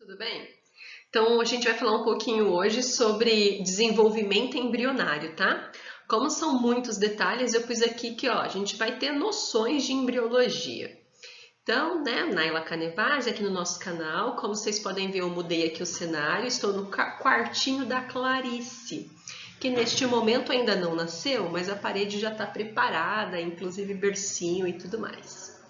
tudo bem? Então, a gente vai falar um pouquinho hoje sobre desenvolvimento embrionário, tá? Como são muitos detalhes, eu pus aqui que ó, a gente vai ter noções de embriologia. Então, né, Naila Canevaz aqui no nosso canal. Como vocês podem ver, eu mudei aqui o cenário. Estou no quartinho da Clarice, que neste momento ainda não nasceu, mas a parede já está preparada, inclusive bercinho e tudo mais.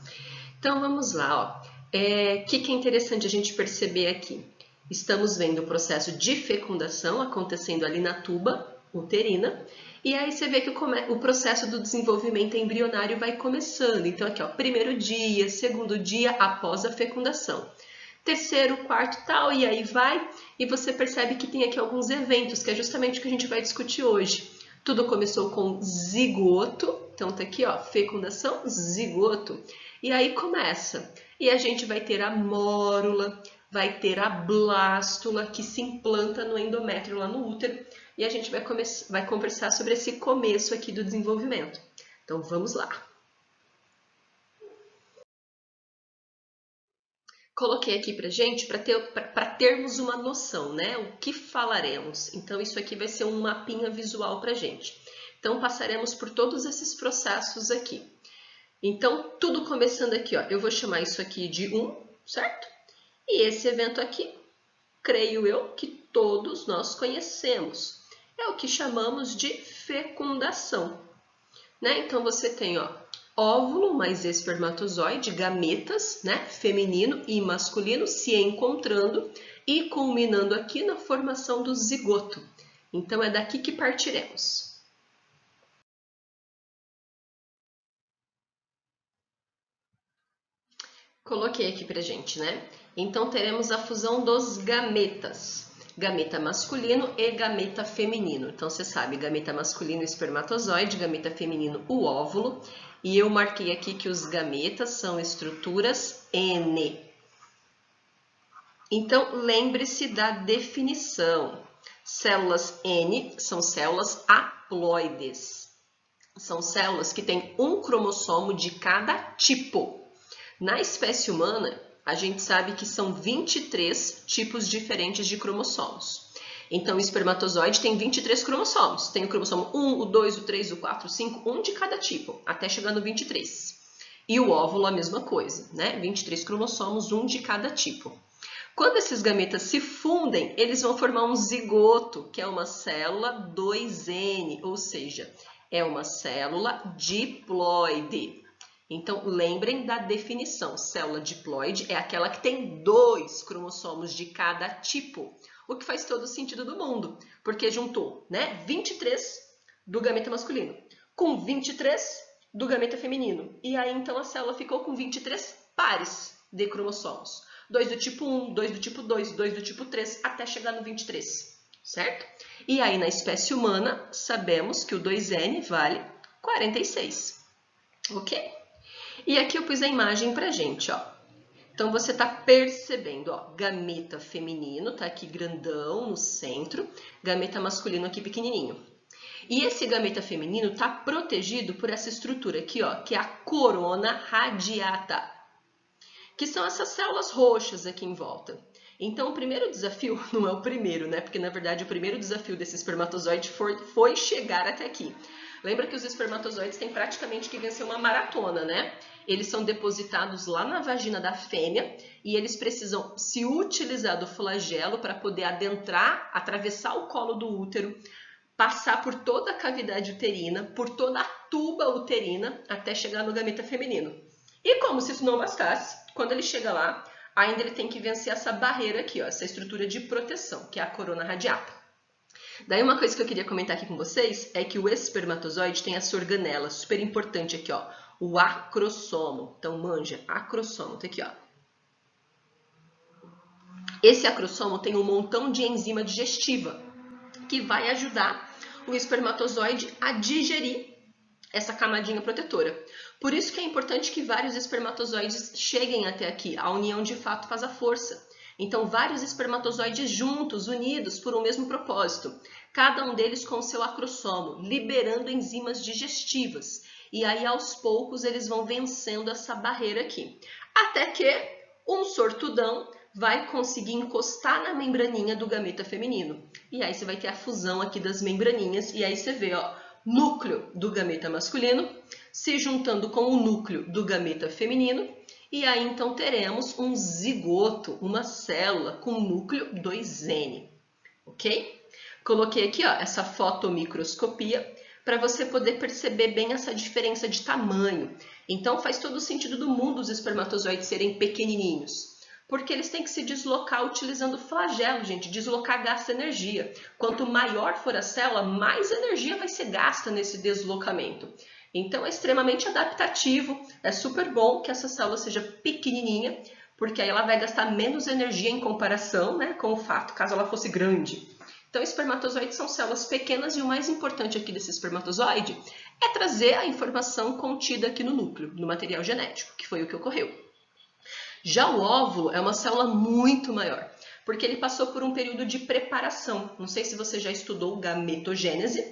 Então, vamos lá, ó. Que é interessante a gente perceber aqui? Estamos vendo o processo de fecundação acontecendo ali na tuba uterina, e aí você vê que o processo do desenvolvimento embrionário vai começando. Então aqui, ó, primeiro dia, segundo dia após a fecundação, terceiro, quarto, tal, e aí vai, e você percebe que tem aqui alguns eventos, que é justamente o que a gente vai discutir hoje. Tudo começou com zigoto, então tá aqui, ó, fecundação, zigoto, e aí começa. E a gente vai ter a mórula, vai ter a blástula que se implanta no endométrio lá no útero, e a gente vai conversar sobre esse começo aqui do desenvolvimento. Então vamos lá. Coloquei aqui pra gente para termos uma noção, né? O que falaremos. Então isso aqui vai ser um mapinha visual pra gente. Então passaremos por todos esses processos aqui. Então tudo começando aqui, ó. Eu vou chamar isso aqui de 1, certo? E esse evento aqui, creio eu que todos nós conhecemos. É o que chamamos de fecundação, né? Então você tem, ó, óvulo mais espermatozoide, gametas, né, feminino e masculino se encontrando e culminando aqui na formação do zigoto. Então é daqui que partiremos. Coloquei aqui pra gente, né? Então teremos a fusão dos gametas. Gameta masculino e gameta feminino. Então você sabe, gameta masculino o espermatozoide, gameta feminino o óvulo. E eu marquei aqui que os gametas são estruturas N. Então lembre-se da definição. Células N são células haploides. São células que têm um cromossomo de cada tipo. Na espécie humana, a gente sabe que são 23 tipos diferentes de cromossomos. Então, o espermatozoide tem 23 cromossomos. Tem o cromossomo 1, o 2, o 3, o 4, o 5, um de cada tipo, até chegar no 23. E o óvulo, a mesma coisa, né? 23 cromossomos, um de cada tipo. Quando esses gametas se fundem, eles vão formar um zigoto, que é uma célula 2N, ou seja, é uma célula diploide. Então, lembrem da definição. Célula diploide é aquela que tem 2 cromossomos de cada tipo, o que faz todo o sentido do mundo, porque juntou, né, 23 do gameta masculino com 23 do gameta feminino. E aí, então, a célula ficou com 23 pares de cromossomos. 2 do tipo 1, 2 do tipo 2, 2 do tipo 3, até chegar no 23, certo? E aí, na espécie humana, sabemos que o 2N vale 46, ok? E aqui eu pus a imagem pra gente, ó. Então você tá percebendo, ó, gameta feminino, tá aqui grandão no centro, gameta masculino aqui pequenininho. E esse gameta feminino tá protegido por essa estrutura aqui, ó, que é a corona radiata, que são essas células roxas aqui em volta. Então o primeiro desafio, não é o primeiro, né? Porque na verdade o primeiro desafio desse espermatozoide foi chegar até aqui. Lembra que os espermatozoides têm praticamente que vencer uma maratona, né? Eles são depositados lá na vagina da fêmea e eles precisam se utilizar do flagelo para poder adentrar, atravessar o colo do útero, passar por toda a cavidade uterina, por toda a tuba uterina, até chegar no gameta feminino. E como se isso não bastasse, quando ele chega lá, ainda ele tem que vencer essa barreira aqui, ó, essa estrutura de proteção, que é a corona radiata. Daí uma coisa que eu queria comentar aqui com vocês é que o espermatozoide tem essa organela super importante aqui, ó, o acrossomo. Então manja, acrossomo, tá aqui, ó. Esse acrossomo tem um montão de enzima digestiva que vai ajudar o espermatozoide a digerir essa camadinha protetora. Por isso que é importante que vários espermatozoides cheguem até aqui. A união de fato faz a força. Então, vários espermatozoides juntos, unidos por um mesmo propósito, cada um deles com o seu acrossomo, liberando enzimas digestivas. E aí, aos poucos, eles vão vencendo essa barreira aqui. Até que um sortudão vai conseguir encostar na membraninha do gameta feminino. E aí você vai ter a fusão aqui das membraninhas, e aí você vê, ó, núcleo do gameta masculino se juntando com o núcleo do gameta feminino, e aí então teremos um zigoto, uma célula com núcleo 2N, ok? Coloquei aqui, ó, essa fotomicroscopia para você poder perceber bem essa diferença de tamanho. Então faz todo o sentido do mundo os espermatozoides serem pequenininhos, porque eles têm que se deslocar utilizando flagelo, gente. Deslocar gasta energia. Quanto maior for a célula, mais energia vai ser gasta nesse deslocamento. Então é extremamente adaptativo, é super bom que essa célula seja pequenininha, porque aí ela vai gastar menos energia em comparação, né, com o fato caso ela fosse grande. Então, espermatozoides são células pequenas e o mais importante aqui desse espermatozoide é trazer a informação contida aqui no núcleo, no material genético, que foi o que ocorreu. Já o óvulo é uma célula muito maior, porque ele passou por um período de preparação. Não sei se você já estudou gametogênese,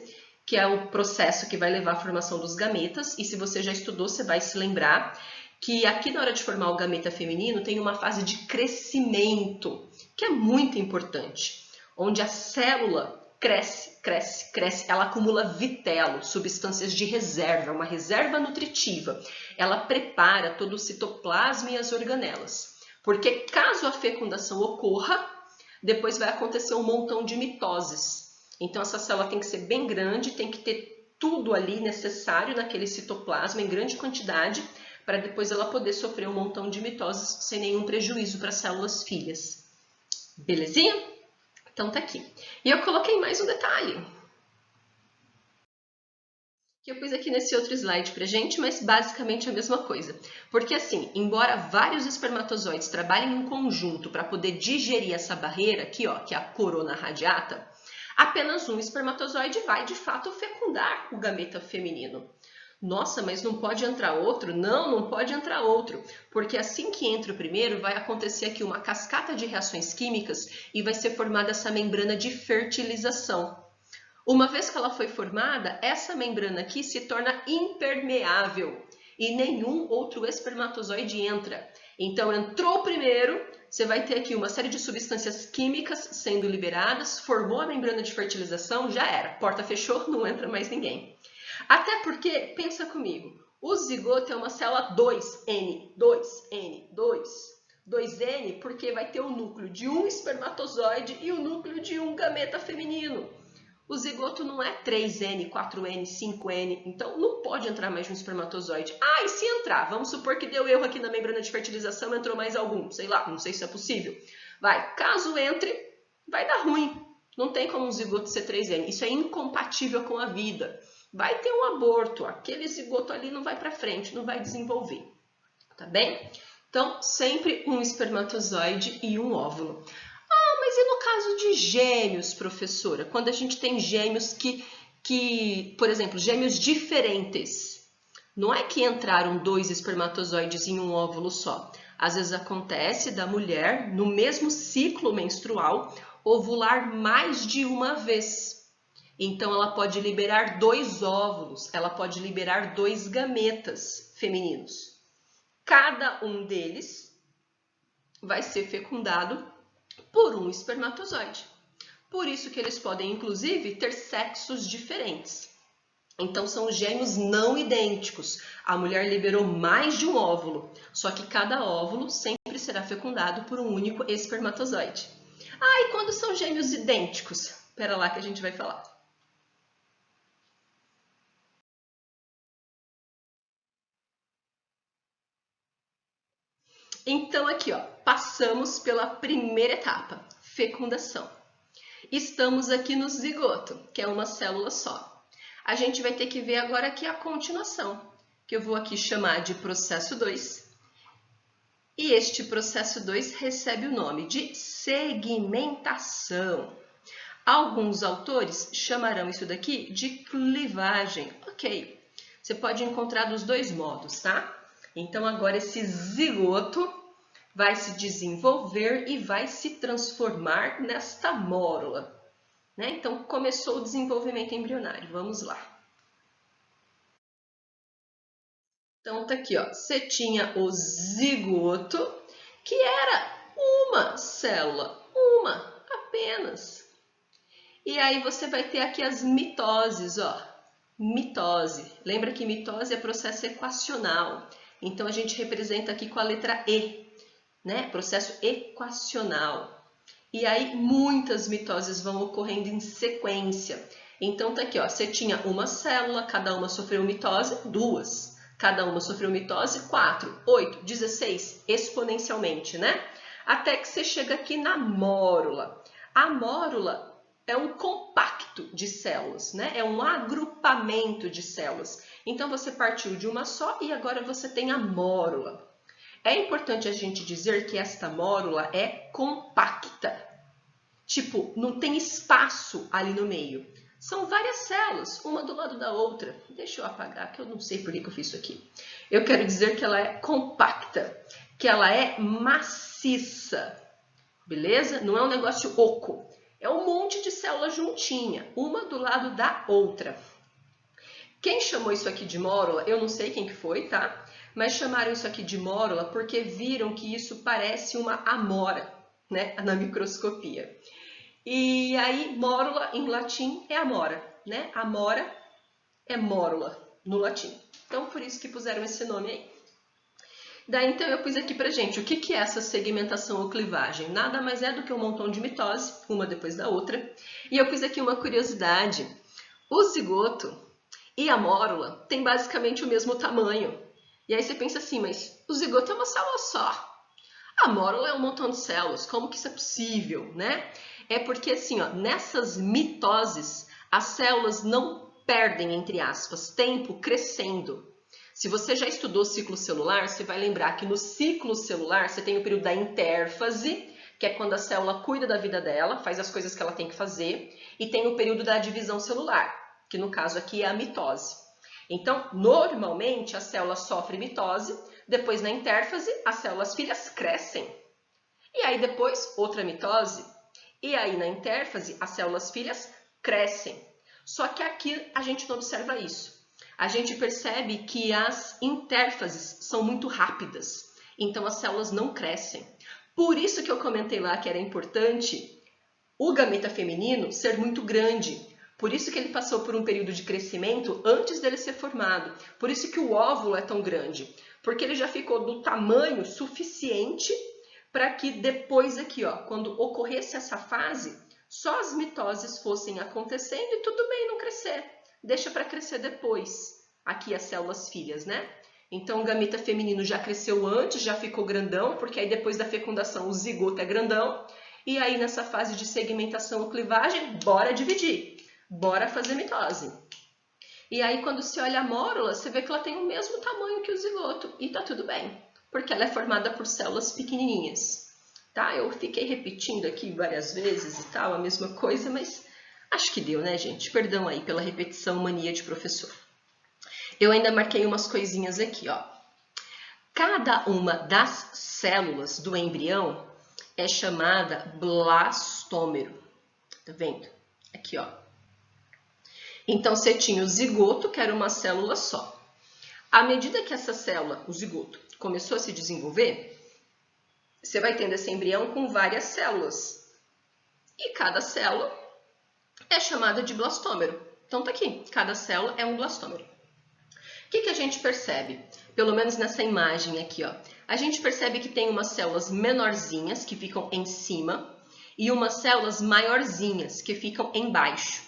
que é o processo que vai levar à formação dos gametas, e se você já estudou, você vai se lembrar que aqui na hora de formar o gameta feminino tem uma fase de crescimento, que é muito importante, onde a célula cresce, ela acumula vitelo, substâncias de reserva, uma reserva nutritiva. Ela prepara todo o citoplasma e as organelas, porque caso a fecundação ocorra, depois vai acontecer um montão de mitoses. Então essa célula tem que ser bem grande, tem que ter tudo ali necessário naquele citoplasma em grande quantidade, para depois ela poder sofrer um montão de mitoses sem nenhum prejuízo para as células filhas. Belezinha? Então tá aqui. E eu coloquei mais um detalhe, que eu pus aqui nesse outro slide pra gente, mas basicamente a mesma coisa. Porque assim, embora vários espermatozoides trabalhem em conjunto para poder digerir essa barreira aqui, ó, que é a corona radiata, apenas um espermatozoide vai de fato fecundar o gameta feminino. Nossa, mas não pode entrar outro? Não, não pode entrar outro, porque assim que entra o primeiro, vai acontecer aqui uma cascata de reações químicas e vai ser formada essa membrana de fertilização. Uma vez que ela foi formada, essa membrana aqui se torna impermeável e nenhum outro espermatozoide entra. Então, entrou o primeiro, você vai ter aqui uma série de substâncias químicas sendo liberadas, formou a membrana de fertilização, já era, porta fechou, não entra mais ninguém. Até porque, pensa comigo, o zigoto é uma célula 2N, 2N, 2N, porque vai ter o núcleo de um espermatozoide e o núcleo de um gameta feminino. O zigoto não é 3N, 4N, 5N, então não pode entrar mais de um espermatozoide. Ah, e se entrar? Vamos supor que deu erro aqui na membrana de fertilização, entrou mais algum, sei lá, não sei se é possível. Vai, caso entre, vai dar ruim. Não tem como um zigoto ser 3N, isso é incompatível com a vida. Vai ter um aborto, aquele zigoto ali não vai para frente, não vai desenvolver, tá bem? Então, sempre um espermatozoide e um óvulo. Ah, mas e no caso de gêmeos, professora? Quando a gente tem gêmeos por exemplo, gêmeos diferentes, não é que entraram 2 espermatozoides em um óvulo só. Às vezes acontece da mulher, no mesmo ciclo menstrual, ovular mais de uma vez. Então, ela pode liberar 2 óvulos, ela pode liberar 2 gametas femininos. Cada um deles vai ser fecundado por um espermatozoide. Por isso que eles podem, inclusive, ter sexos diferentes. Então, são gêmeos não idênticos. A mulher liberou mais de um óvulo, só que cada óvulo sempre será fecundado por um único espermatozoide. Ah, e quando são gêmeos idênticos? Espera lá que a gente vai falar. Então, aqui, ó, passamos pela primeira etapa, fecundação. Estamos aqui no zigoto, que é uma célula só. A gente vai ter que ver agora aqui a continuação, que eu vou aqui chamar de processo 2. E este processo 2 recebe o nome de segmentação. Alguns autores chamarão isso daqui de clivagem. Ok, você pode encontrar dos dois modos, tá? Então, agora esse zigoto vai se desenvolver e vai se transformar nesta mórula, né? Então, começou o desenvolvimento embrionário. Vamos lá. Então, tá aqui, ó. Você tinha o zigoto, que era uma célula, uma apenas. E aí você vai ter aqui as mitoses, ó. Mitose. Lembra que mitose é processo equacional. Então a gente representa aqui com a letra E, né? Processo equacional. E aí muitas mitoses vão ocorrendo em sequência. Então tá aqui, ó, você tinha uma célula, cada uma sofreu mitose, 2. Cada uma sofreu mitose, 4, 8, 16, exponencialmente, né? Até que você chega aqui na mórula. A mórula é um compacto de células, né? É um agrupamento de células. Então você partiu de uma só e agora você tem a mórula. É importante a gente dizer que esta mórula é compacta. Tipo, não tem espaço ali no meio. São várias células, uma do lado da outra. Deixa eu apagar, que eu não sei por que eu fiz isso aqui. Eu quero dizer que ela é compacta, que ela é maciça. Beleza? Não é um negócio oco. É um monte de células juntinha, uma do lado da outra. Quem chamou isso aqui de mórula, eu não sei quem que foi, tá? Mas chamaram isso aqui de mórula porque viram que isso parece uma amora, né? Na microscopia. E aí, mórula em latim é amora, né? Amora é mórula no latim. Então, por isso que puseram esse nome aí. Daí, então, eu pus aqui pra gente o que é essa segmentação ou clivagem. Nada mais é do que um montão de mitose, uma depois da outra. E eu pus aqui uma curiosidade. O zigoto e a mórula têm basicamente o mesmo tamanho. E aí você pensa assim, mas o zigoto é uma célula só. A mórula é um montão de células. Como que isso é possível, né? É porque, assim, ó, nessas mitoses, as células não perdem, entre aspas, tempo crescendo. Se você já estudou ciclo celular, você vai lembrar que no ciclo celular você tem o período da intérfase, que é quando a célula cuida da vida dela, faz as coisas que ela tem que fazer, e tem o período da divisão celular, que no caso aqui é a mitose. Então, normalmente, a célula sofre mitose, depois na intérfase, as células filhas crescem. E aí depois, outra mitose, e aí na intérfase, as células filhas crescem. Só que aqui a gente não observa isso. A gente percebe que as intérfases são muito rápidas, então as células não crescem. Por isso que eu comentei lá que era importante o gameta feminino ser muito grande. Por isso que ele passou por um período de crescimento antes dele ser formado. Por isso que o óvulo é tão grande, porque ele já ficou do tamanho suficiente para que depois aqui, ó, quando ocorresse essa fase, só as mitoses fossem acontecendo e tudo bem não crescer. Deixa para crescer depois, aqui as células filhas, né? Então o gameta feminino já cresceu antes, já ficou grandão, porque aí depois da fecundação o zigoto é grandão. E aí nessa fase de segmentação ou clivagem, bora dividir, bora fazer mitose. E aí quando se olha a mórula, você vê que ela tem o mesmo tamanho que o zigoto e tá tudo bem, porque ela é formada por células pequenininhas. Tá? Eu fiquei repetindo aqui várias vezes e tal, a mesma coisa, mas acho que deu, né, gente? Perdão aí pela repetição, mania de professor. Eu ainda marquei umas coisinhas aqui, ó. Cada uma das células do embrião é chamada blastômero. Tá vendo? Aqui, ó. Então, você tinha o zigoto, que era uma célula só. À medida que essa célula, o zigoto, começou a se desenvolver, você vai tendo esse embrião com várias células. E cada célula é chamada de blastômero. Então, tá aqui. Cada célula é um blastômero. O que a gente percebe? Pelo menos nessa imagem aqui, ó. A gente percebe que tem umas células menorzinhas que ficam em cima e umas células maiorzinhas que ficam embaixo.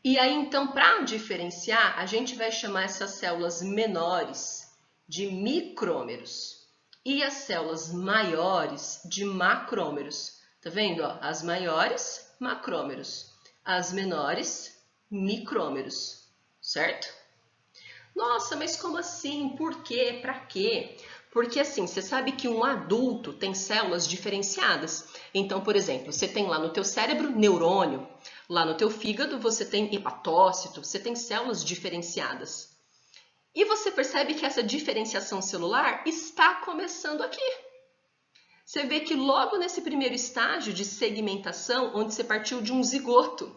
E aí, então, para diferenciar, a gente vai chamar essas células menores de micrômeros e as células maiores de macrômeros. Tá vendo? Ó? As maiores, macrômeros. As menores, micrômeros. Certo? Nossa, mas como assim? Por quê? Pra quê? Porque assim, você sabe que um adulto tem células diferenciadas. Então, por exemplo, você tem lá no teu cérebro neurônio, lá no teu fígado você tem hepatócito, você tem células diferenciadas. E você percebe que essa diferenciação celular está começando aqui. Você vê que logo nesse primeiro estágio de segmentação, onde você partiu de um zigoto,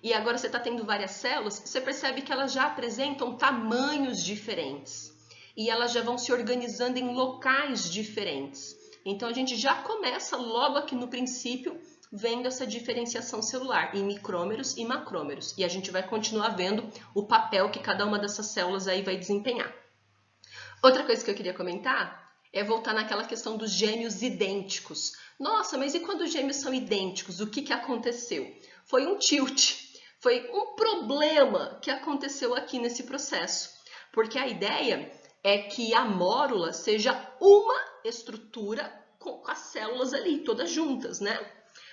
e agora você está tendo várias células, você percebe que elas já apresentam tamanhos diferentes. E elas já vão se organizando em locais diferentes. Então, a gente já começa logo aqui no princípio vendo essa diferenciação celular em micrômeros e macrômeros. E a gente vai continuar vendo o papel que cada uma dessas células aí vai desempenhar. Outra coisa que eu queria comentar é voltar naquela questão dos gêmeos idênticos. Nossa, mas e quando os gêmeos são idênticos? O que aconteceu? Foi um tilt, foi um problema que aconteceu aqui nesse processo. Porque a ideia é que a mórula seja uma estrutura com as células ali, todas juntas, né?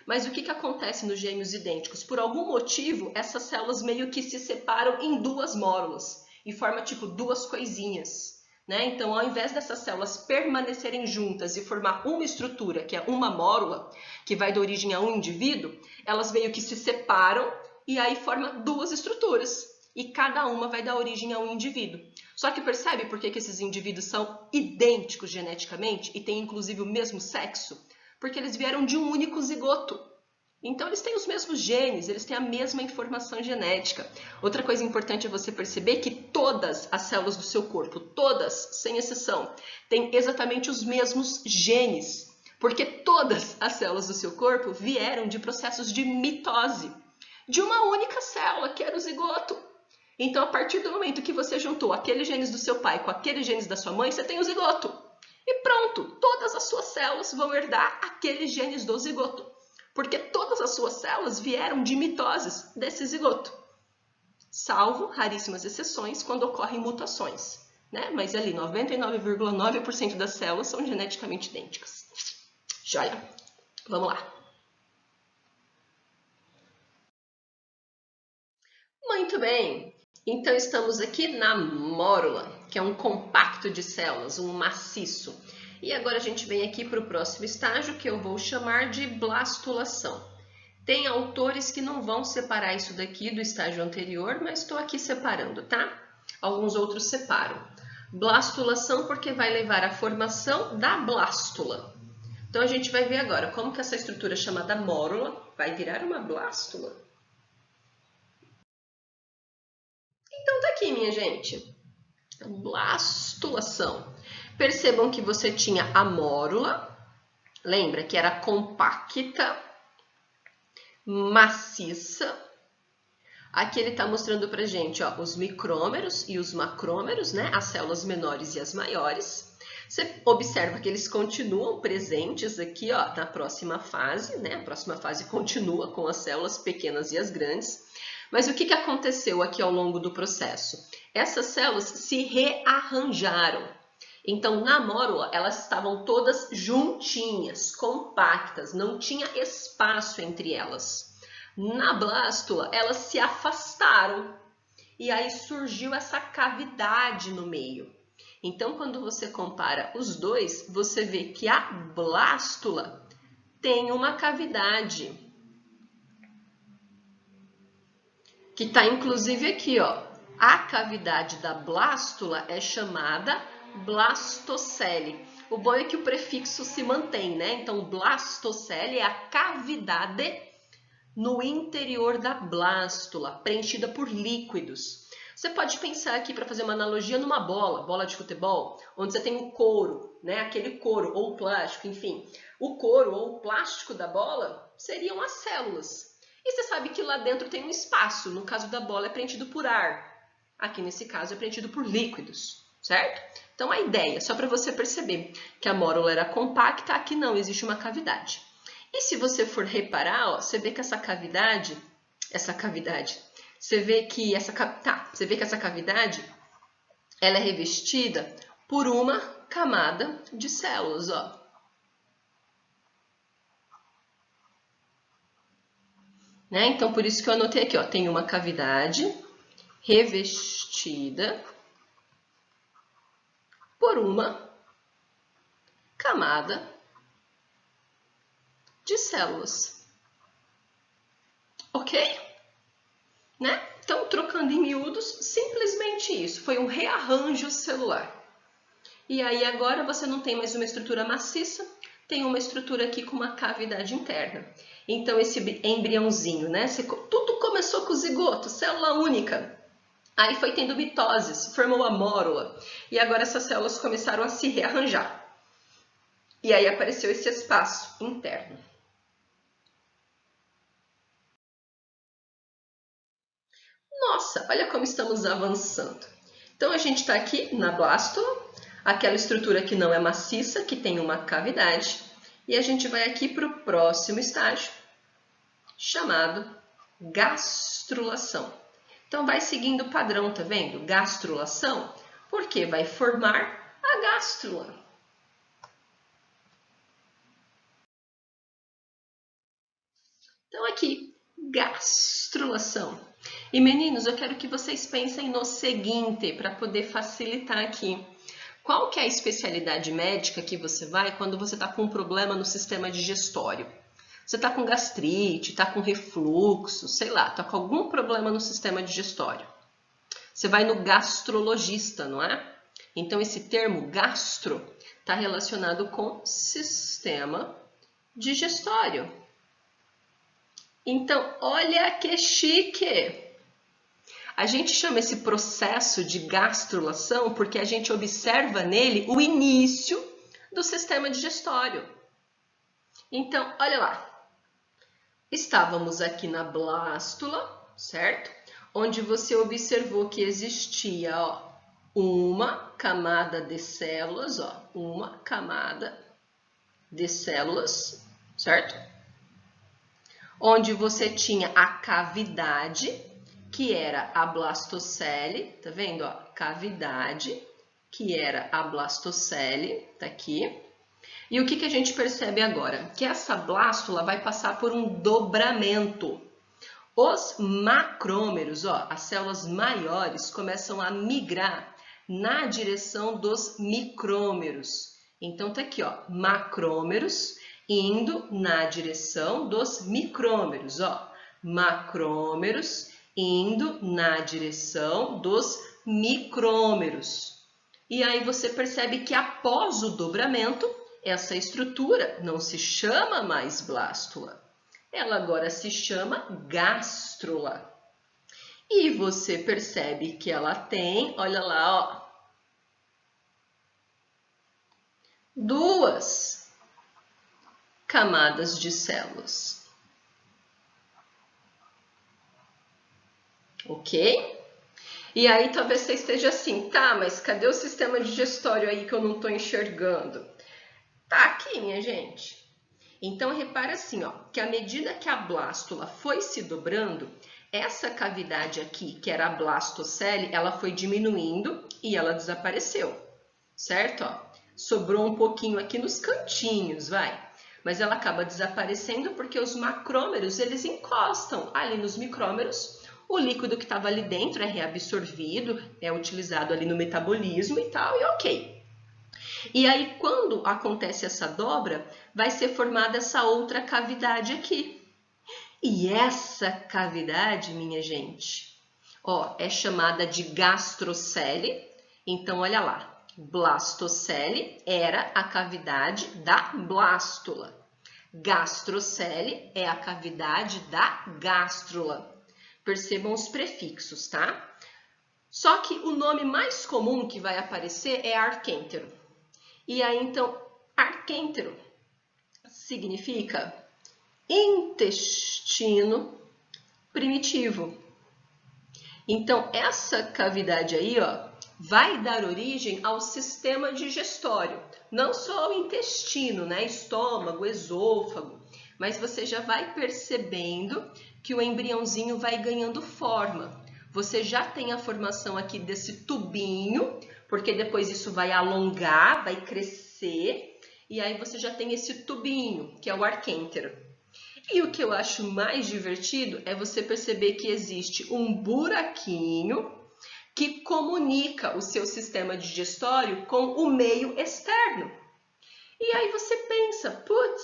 Mas o que acontece nos gêmeos idênticos? Por algum motivo, essas células meio que se separam em duas mórulas e forma tipo duas coisinhas. Né? Então, ao invés dessas células permanecerem juntas e formar uma estrutura, que é uma mórula, que vai dar origem a um indivíduo, elas meio que se separam e aí forma duas estruturas. E cada uma vai dar origem a um indivíduo. Só que percebe por que esses indivíduos são idênticos geneticamente e têm inclusive o mesmo sexo? Porque eles vieram de um único zigoto. Então, eles têm os mesmos genes, eles têm a mesma informação genética. Outra coisa importante é você perceber que todas as células do seu corpo, todas, sem exceção, têm exatamente os mesmos genes. Porque todas as células do seu corpo vieram de processos de mitose, de uma única célula, que era o zigoto. Então, a partir do momento que você juntou aqueles genes do seu pai com aqueles genes da sua mãe, você tem o zigoto. E pronto, todas as suas células vão herdar aqueles genes do zigoto. Porque todas as suas células vieram de mitoses desse zigoto. Salvo raríssimas exceções quando ocorrem mutações. Né? Mas ali, 99,9% das células são geneticamente idênticas. Joia! Vamos lá. Muito bem. Então, estamos aqui na mórula, que é um compacto de células, um maciço. E agora a gente vem aqui para o próximo estágio, que eu vou chamar de blastulação. Tem autores que não vão separar isso daqui do estágio anterior, mas estou aqui separando, tá? Alguns outros separam. Blastulação porque vai levar à formação da blástula. Então, a gente vai ver agora como que essa estrutura chamada mórula vai virar uma blástula. Então, tá aqui, minha gente. Blastulação. Percebam que você tinha a mórula, lembra que era compacta, maciça. Aqui ele está mostrando pra gente ó, os micrômeros e os macrômeros, né? As células menores e as maiores. Você observa que eles continuam presentes aqui ó, na próxima fase, né? A próxima fase continua com as células pequenas e as grandes. Mas o que aconteceu aqui ao longo do processo? Essas células se rearranjaram. Então, na mórula, elas estavam todas juntinhas, compactas, não tinha espaço entre elas. Na blástula, elas se afastaram e aí surgiu essa cavidade no meio. Então, quando você compara os dois, você vê que a blástula tem uma cavidade, que está inclusive aqui, ó. A cavidade da blástula é chamada blastocele. O bom é que o prefixo se mantém, né? Então, blastocele é a cavidade no interior da blástula, preenchida por líquidos. Você pode pensar aqui, para fazer uma analogia, numa bola de futebol, onde você tem o couro, né? Aquele couro ou plástico, enfim. O couro ou o plástico da bola seriam as células. E você sabe que lá dentro tem um espaço. No caso da bola é preenchido por ar. Aqui nesse caso é preenchido por líquidos, certo? Então a ideia, só para você perceber que a mórula era compacta, aqui não, existe uma cavidade. E se você for reparar, ó, você vê que essa cavidade, você vê que essa cavidade, ela é revestida por uma camada de células, ó. Né? Então, por isso que eu anotei aqui, ó, tem uma cavidade revestida por uma camada de células. Ok? Né? Então, trocando em miúdos, simplesmente isso. Foi um rearranjo celular. E aí, agora, você não tem mais uma estrutura maciça, tem uma estrutura aqui com uma cavidade interna. Então, esse embriãozinho, né? Tudo começou com o zigoto, célula única. Aí foi tendo mitoses, formou a mórula. E agora essas células começaram a se rearranjar. E aí apareceu esse espaço interno. Nossa, olha como estamos avançando. Então, a gente está aqui na blástula, aquela estrutura que não é maciça, que tem uma cavidade. E a gente vai aqui para o próximo estágio, chamado gastrulação. Então, vai seguindo o padrão, tá vendo? Gastrulação, porque vai formar a gástrula. Então, aqui, gastrulação. E, meninos, eu quero que vocês pensem no seguinte, para poder facilitar aqui. Qual que é a especialidade médica que você vai quando você está com um problema no sistema digestório? Você está com gastrite, está com refluxo, sei lá, está com algum problema no sistema digestório. Você vai no gastrologista, não é? Então, esse termo gastro está relacionado com sistema digestório. Então, olha que chique! A gente chama esse processo de gastrulação porque a gente observa nele o início do sistema digestório. Então, olha lá. Estávamos aqui na blástula, certo? Onde você observou que existia, ó, uma camada de células, ó, uma camada de células, certo? Onde você tinha a cavidade, que era a blastocele, tá vendo, ó? Cavidade, que era a blastocele, tá aqui. E o que a gente percebe agora? Que essa blástula vai passar por um dobramento. Os macrômeros, ó, as células maiores, começam a migrar na direção dos micrômeros. Então, tá aqui, ó, macrômeros indo na direção dos micrômeros, ó. Macrômeros indo na direção dos micrômeros. E aí você percebe que após o dobramento, essa estrutura não se chama mais blástula. Ela agora se chama gástrula. E você percebe que ela tem, olha lá, ó, duas camadas de células. Ok? E aí talvez você esteja assim, tá, mas cadê o sistema digestório aí que eu não estou enxergando? Tá aqui, minha gente. Então, repara assim, ó, que à medida que a blástula foi se dobrando, essa cavidade aqui, que era a blastocele, ela foi diminuindo e ela desapareceu, certo? Ó, sobrou um pouquinho aqui nos cantinhos, vai. Mas ela acaba desaparecendo porque os macrômeros, eles encostam ali nos micrômeros. O líquido que estava ali dentro é reabsorvido, é utilizado ali no metabolismo e tal, e ok. E aí, quando acontece essa dobra, vai ser formada essa outra cavidade aqui. E essa cavidade, minha gente, ó, é chamada de gastrocele. Então, olha lá, blastocele era a cavidade da blástula. Gastrocele é a cavidade da gástrula. Percebam os prefixos, tá? Só que o nome mais comum que vai aparecer é arquêntero. E aí, então, arquêntero significa intestino primitivo. Então, essa cavidade aí, ó, vai dar origem ao sistema digestório. Não só ao intestino, né? Estômago, esôfago. Mas você já vai percebendo que o embriãozinho vai ganhando forma. Você já tem a formação aqui desse tubinho, porque depois isso vai alongar, vai crescer, e aí você já tem esse tubinho, que é o arquêntero. E o que eu acho mais divertido é você perceber que existe um buraquinho que comunica o seu sistema digestório com o meio externo. E aí você pensa, putz,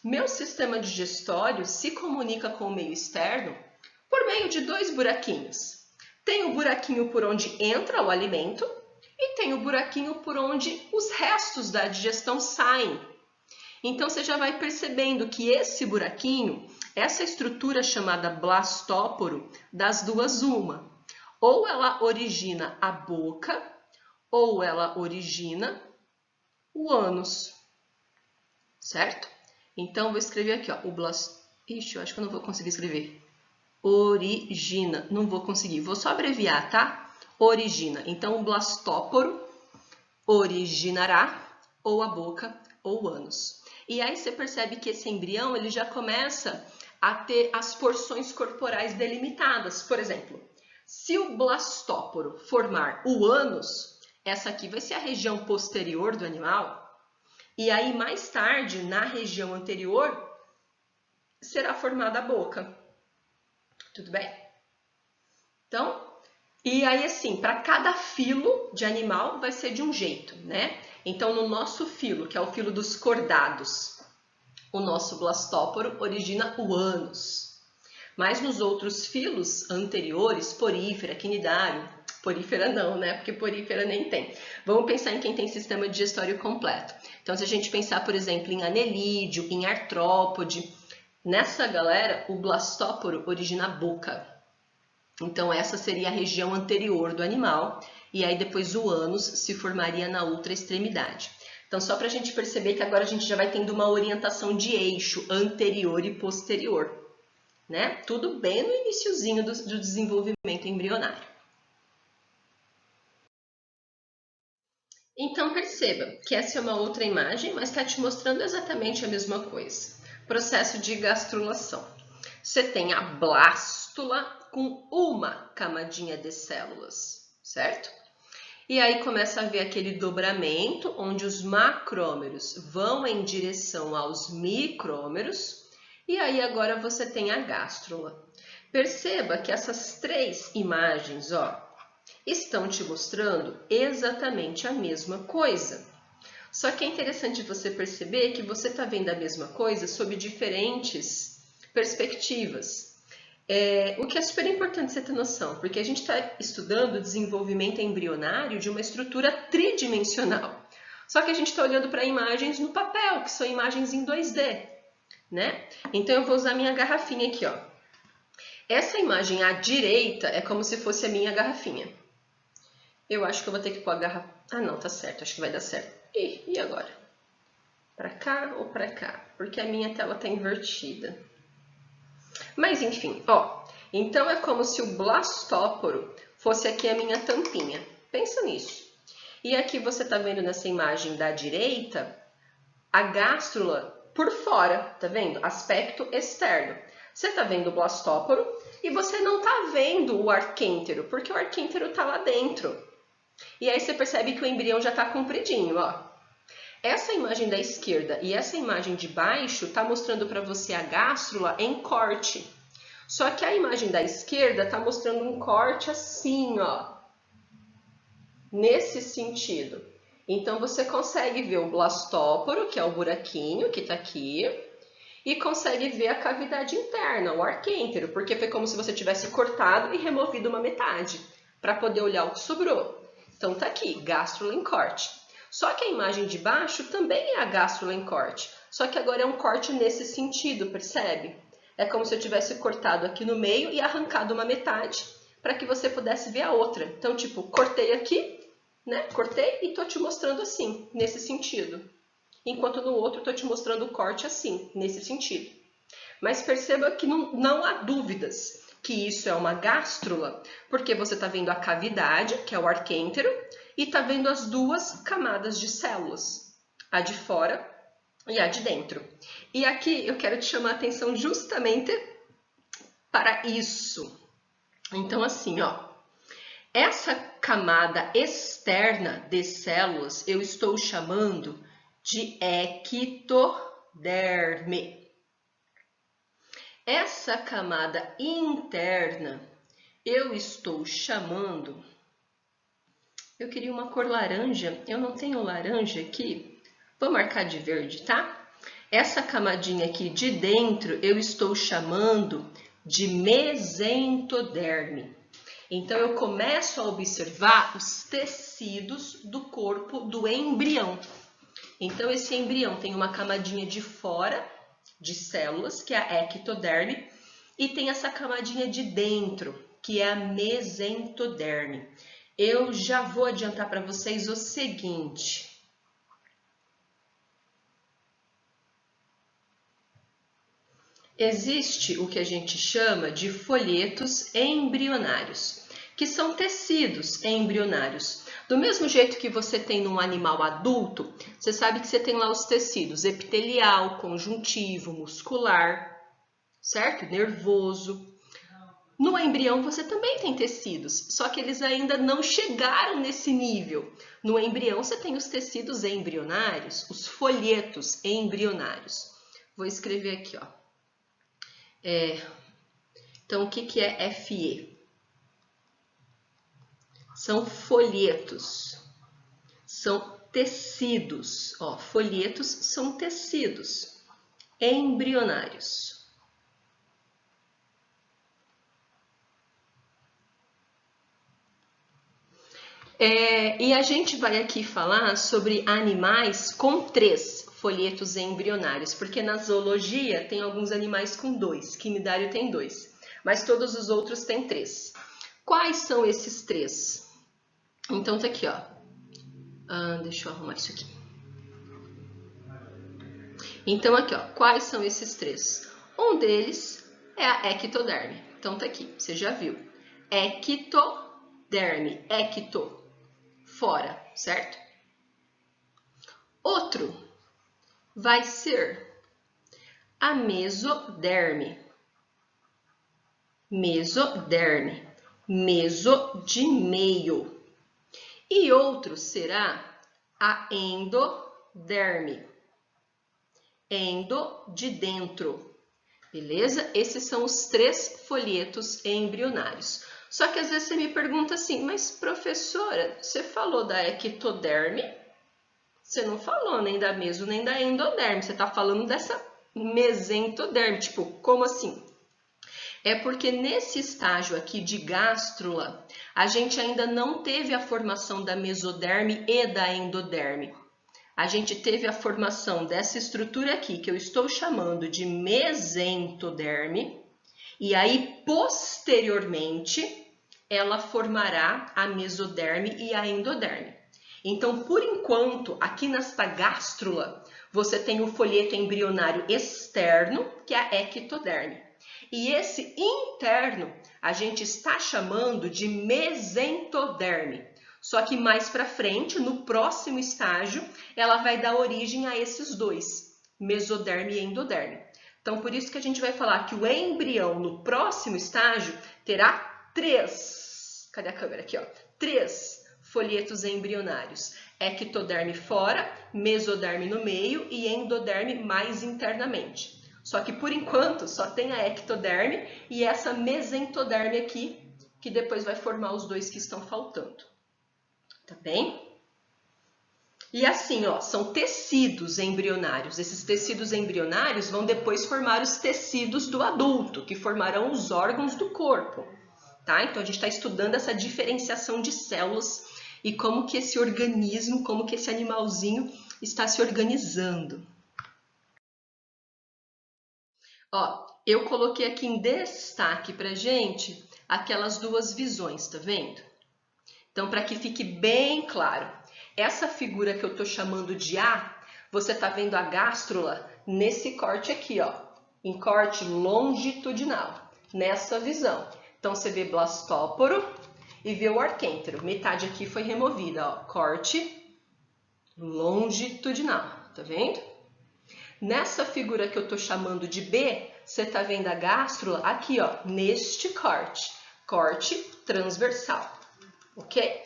meu sistema digestório se comunica com o meio externo por meio de dois buraquinhos. Tem o buraquinho por onde entra o alimento e tem o buraquinho por onde os restos da digestão saem. Então, você já vai percebendo que esse buraquinho, essa estrutura chamada blastóporo, das duas uma. Ou ela origina a boca, ou ela origina o ânus. certo? Então, vou escrever aqui, ó, o blastóporo. Ixi, eu acho que eu não vou conseguir escrever. Origina, não vou conseguir. Vou só abreviar, tá? Origina. Então, o blastóporo originará ou a boca ou o ânus. E aí você percebe que esse embrião ele já começa a ter as porções corporais delimitadas. Por exemplo, se o blastóporo formar o ânus, essa aqui vai ser a região posterior do animal. E aí, mais tarde, na região anterior, será formada a boca. Tudo bem? Então, e aí assim, para cada filo de animal vai ser de um jeito, né? Então, no nosso filo, que é o filo dos cordados, o nosso blastóporo origina o ânus. Mas nos outros filos anteriores, porífera, quinidário, porífera não, né? Porque porífera nem tem. Vamos pensar em quem tem sistema digestório completo. Então, se a gente pensar, por exemplo, em anelídeo, em artrópode, nessa galera, o blastóporo origina a boca. Então, essa seria a região anterior do animal, e aí depois o ânus se formaria na outra extremidade. Então, só para a gente perceber que agora a gente já vai tendo uma orientação de eixo anterior e posterior, né? Tudo bem no iniciozinho do desenvolvimento embrionário. Então, perceba que essa é uma outra imagem, mas está te mostrando exatamente a mesma coisa. Processo de gastrulação. Você tem a blástula com uma camadinha de células, certo? E aí começa a haver aquele dobramento, onde os macrômeros vão em direção aos micrômeros, e aí agora você tem a gástrula. Perceba que essas três imagens, ó, estão te mostrando exatamente a mesma coisa. Só que é interessante você perceber que você está vendo a mesma coisa sob diferentes perspectivas. O que é super importante você ter noção, porque a gente está estudando o desenvolvimento embrionário de uma estrutura tridimensional. Só que a gente está olhando para imagens no papel, que são imagens em 2D, né? Então eu vou usar minha garrafinha aqui, ó. Essa imagem à direita é como se fosse a minha garrafinha. Eu acho que eu vou ter que pôr a garrafa... Ah, não, tá certo, acho que vai dar certo. E agora? Para cá ou para cá? Porque a minha tela está invertida. Mas enfim, ó. Então é como se o blastóporo fosse aqui a minha tampinha. Pensa nisso. E aqui você está vendo nessa imagem da direita a gástrula por fora, tá vendo? Aspecto externo. Você está vendo o blastóporo e você não está vendo o arquêntero, porque o arquêntero está lá dentro. E aí você percebe que o embrião já está compridinho, ó. Essa imagem da esquerda e essa imagem de baixo está mostrando para você a gástrula em corte. Só que a imagem da esquerda está mostrando um corte assim, ó. Nesse sentido. Então, você consegue ver o blastóporo, que é o buraquinho que está aqui, e consegue ver a cavidade interna, o arquêntero, porque foi como se você tivesse cortado e removido uma metade, para poder olhar o que sobrou. Então, tá aqui, gástrula em corte. Só que a imagem de baixo também é a gástrula em corte, só que agora é um corte nesse sentido, percebe? É como se eu tivesse cortado aqui no meio e arrancado uma metade, para que você pudesse ver a outra. Então, tipo, cortei aqui, né? Cortei e tô te mostrando assim, nesse sentido. Enquanto no outro tô te mostrando o corte assim, nesse sentido. Mas perceba que não há dúvidas que isso é uma gástrula, porque você está vendo a cavidade, que é o arquêntero, e está vendo as duas camadas de células, a de fora e a de dentro. E aqui eu quero te chamar a atenção justamente para isso. Então, assim, ó, essa camada externa de células eu estou chamando de ectoderme. Essa camada interna eu estou chamando... Eu queria uma cor laranja, eu não tenho laranja aqui. Vou marcar de verde, tá? Essa camadinha aqui de dentro eu estou chamando de mesentoderme. Então, eu começo a observar os tecidos do corpo do embrião. Então, esse embrião tem uma camadinha de fora de células, que é a ectoderme, e tem essa camadinha de dentro, que é a mesentoderme. Eu já vou adiantar para vocês o seguinte. Existe o que a gente chama de folhetos embrionários, que são tecidos embrionários. Do mesmo jeito que você tem num animal adulto, você sabe que você tem lá os tecidos epitelial, conjuntivo, muscular, certo? Nervoso. No embrião você também tem tecidos, só que eles ainda não chegaram nesse nível. No embrião você tem os tecidos embrionários, os folhetos embrionários. Vou escrever aqui, ó. Então, o que é FE? São folhetos, são tecidos. Ó, folhetos são tecidos embrionários. E a gente vai aqui falar sobre animais com 3 folhetos embrionários, porque na zoologia tem alguns animais com 2, quinidário tem 2, mas todos os outros têm 3. Quais são esses 3? Então tá aqui, ó. Deixa eu arrumar isso aqui. Então aqui, ó, quais são esses 3? Um deles é a ectoderme. Então tá aqui, você já viu. Ectoderme, ecto, fora, certo? Outro vai ser a mesoderme. Mesoderme, meso de meio. E outro será a endoderme, endo de dentro, beleza? Esses são os 3 folhetos embrionários. Só que às vezes você me pergunta assim, mas professora, você falou da ectoderme? Você não falou nem da meso nem da endoderme, você está falando dessa mesentoderme, tipo, como assim? É porque nesse estágio aqui de gástrula, a gente ainda não teve a formação da mesoderme e da endoderme. A gente teve a formação dessa estrutura aqui, que eu estou chamando de mesentoderme, e aí, posteriormente, ela formará a mesoderme e a endoderme. Então, por enquanto, aqui nesta gástrula, você tem o folheto embrionário externo, que é a ectoderme. E esse interno, a gente está chamando de mesentoderme. Só que mais para frente, no próximo estágio, ela vai dar origem a esses 2, mesoderme e endoderme. Então, por isso que a gente vai falar que o embrião, no próximo estágio, terá 3, cadê a câmera aqui, ó? 3 folhetos embrionários. Ectoderme fora, mesoderme no meio e endoderme mais internamente. Só que, por enquanto, só tem a ectoderme e essa mesentoderme aqui, que depois vai formar os 2 que estão faltando. Tá bem? E assim, ó, são tecidos embrionários. Esses tecidos embrionários vão depois formar os tecidos do adulto, que formarão os órgãos do corpo. Tá? Então, a gente está estudando essa diferenciação de células e como que esse organismo, como que esse animalzinho está se organizando. Ó, eu coloquei aqui em destaque pra gente aquelas 2 visões, tá vendo? Então, para que fique bem claro, essa figura que eu estou chamando de A, você está vendo a gástrula nesse corte aqui, ó, em corte longitudinal, nessa visão. Então, você vê blastóporo e vê o arquêntero. Metade aqui foi removida, ó, corte longitudinal, tá vendo? Nessa figura que eu estou chamando de B, você está vendo a gástrula aqui, ó, neste corte, corte transversal, ok?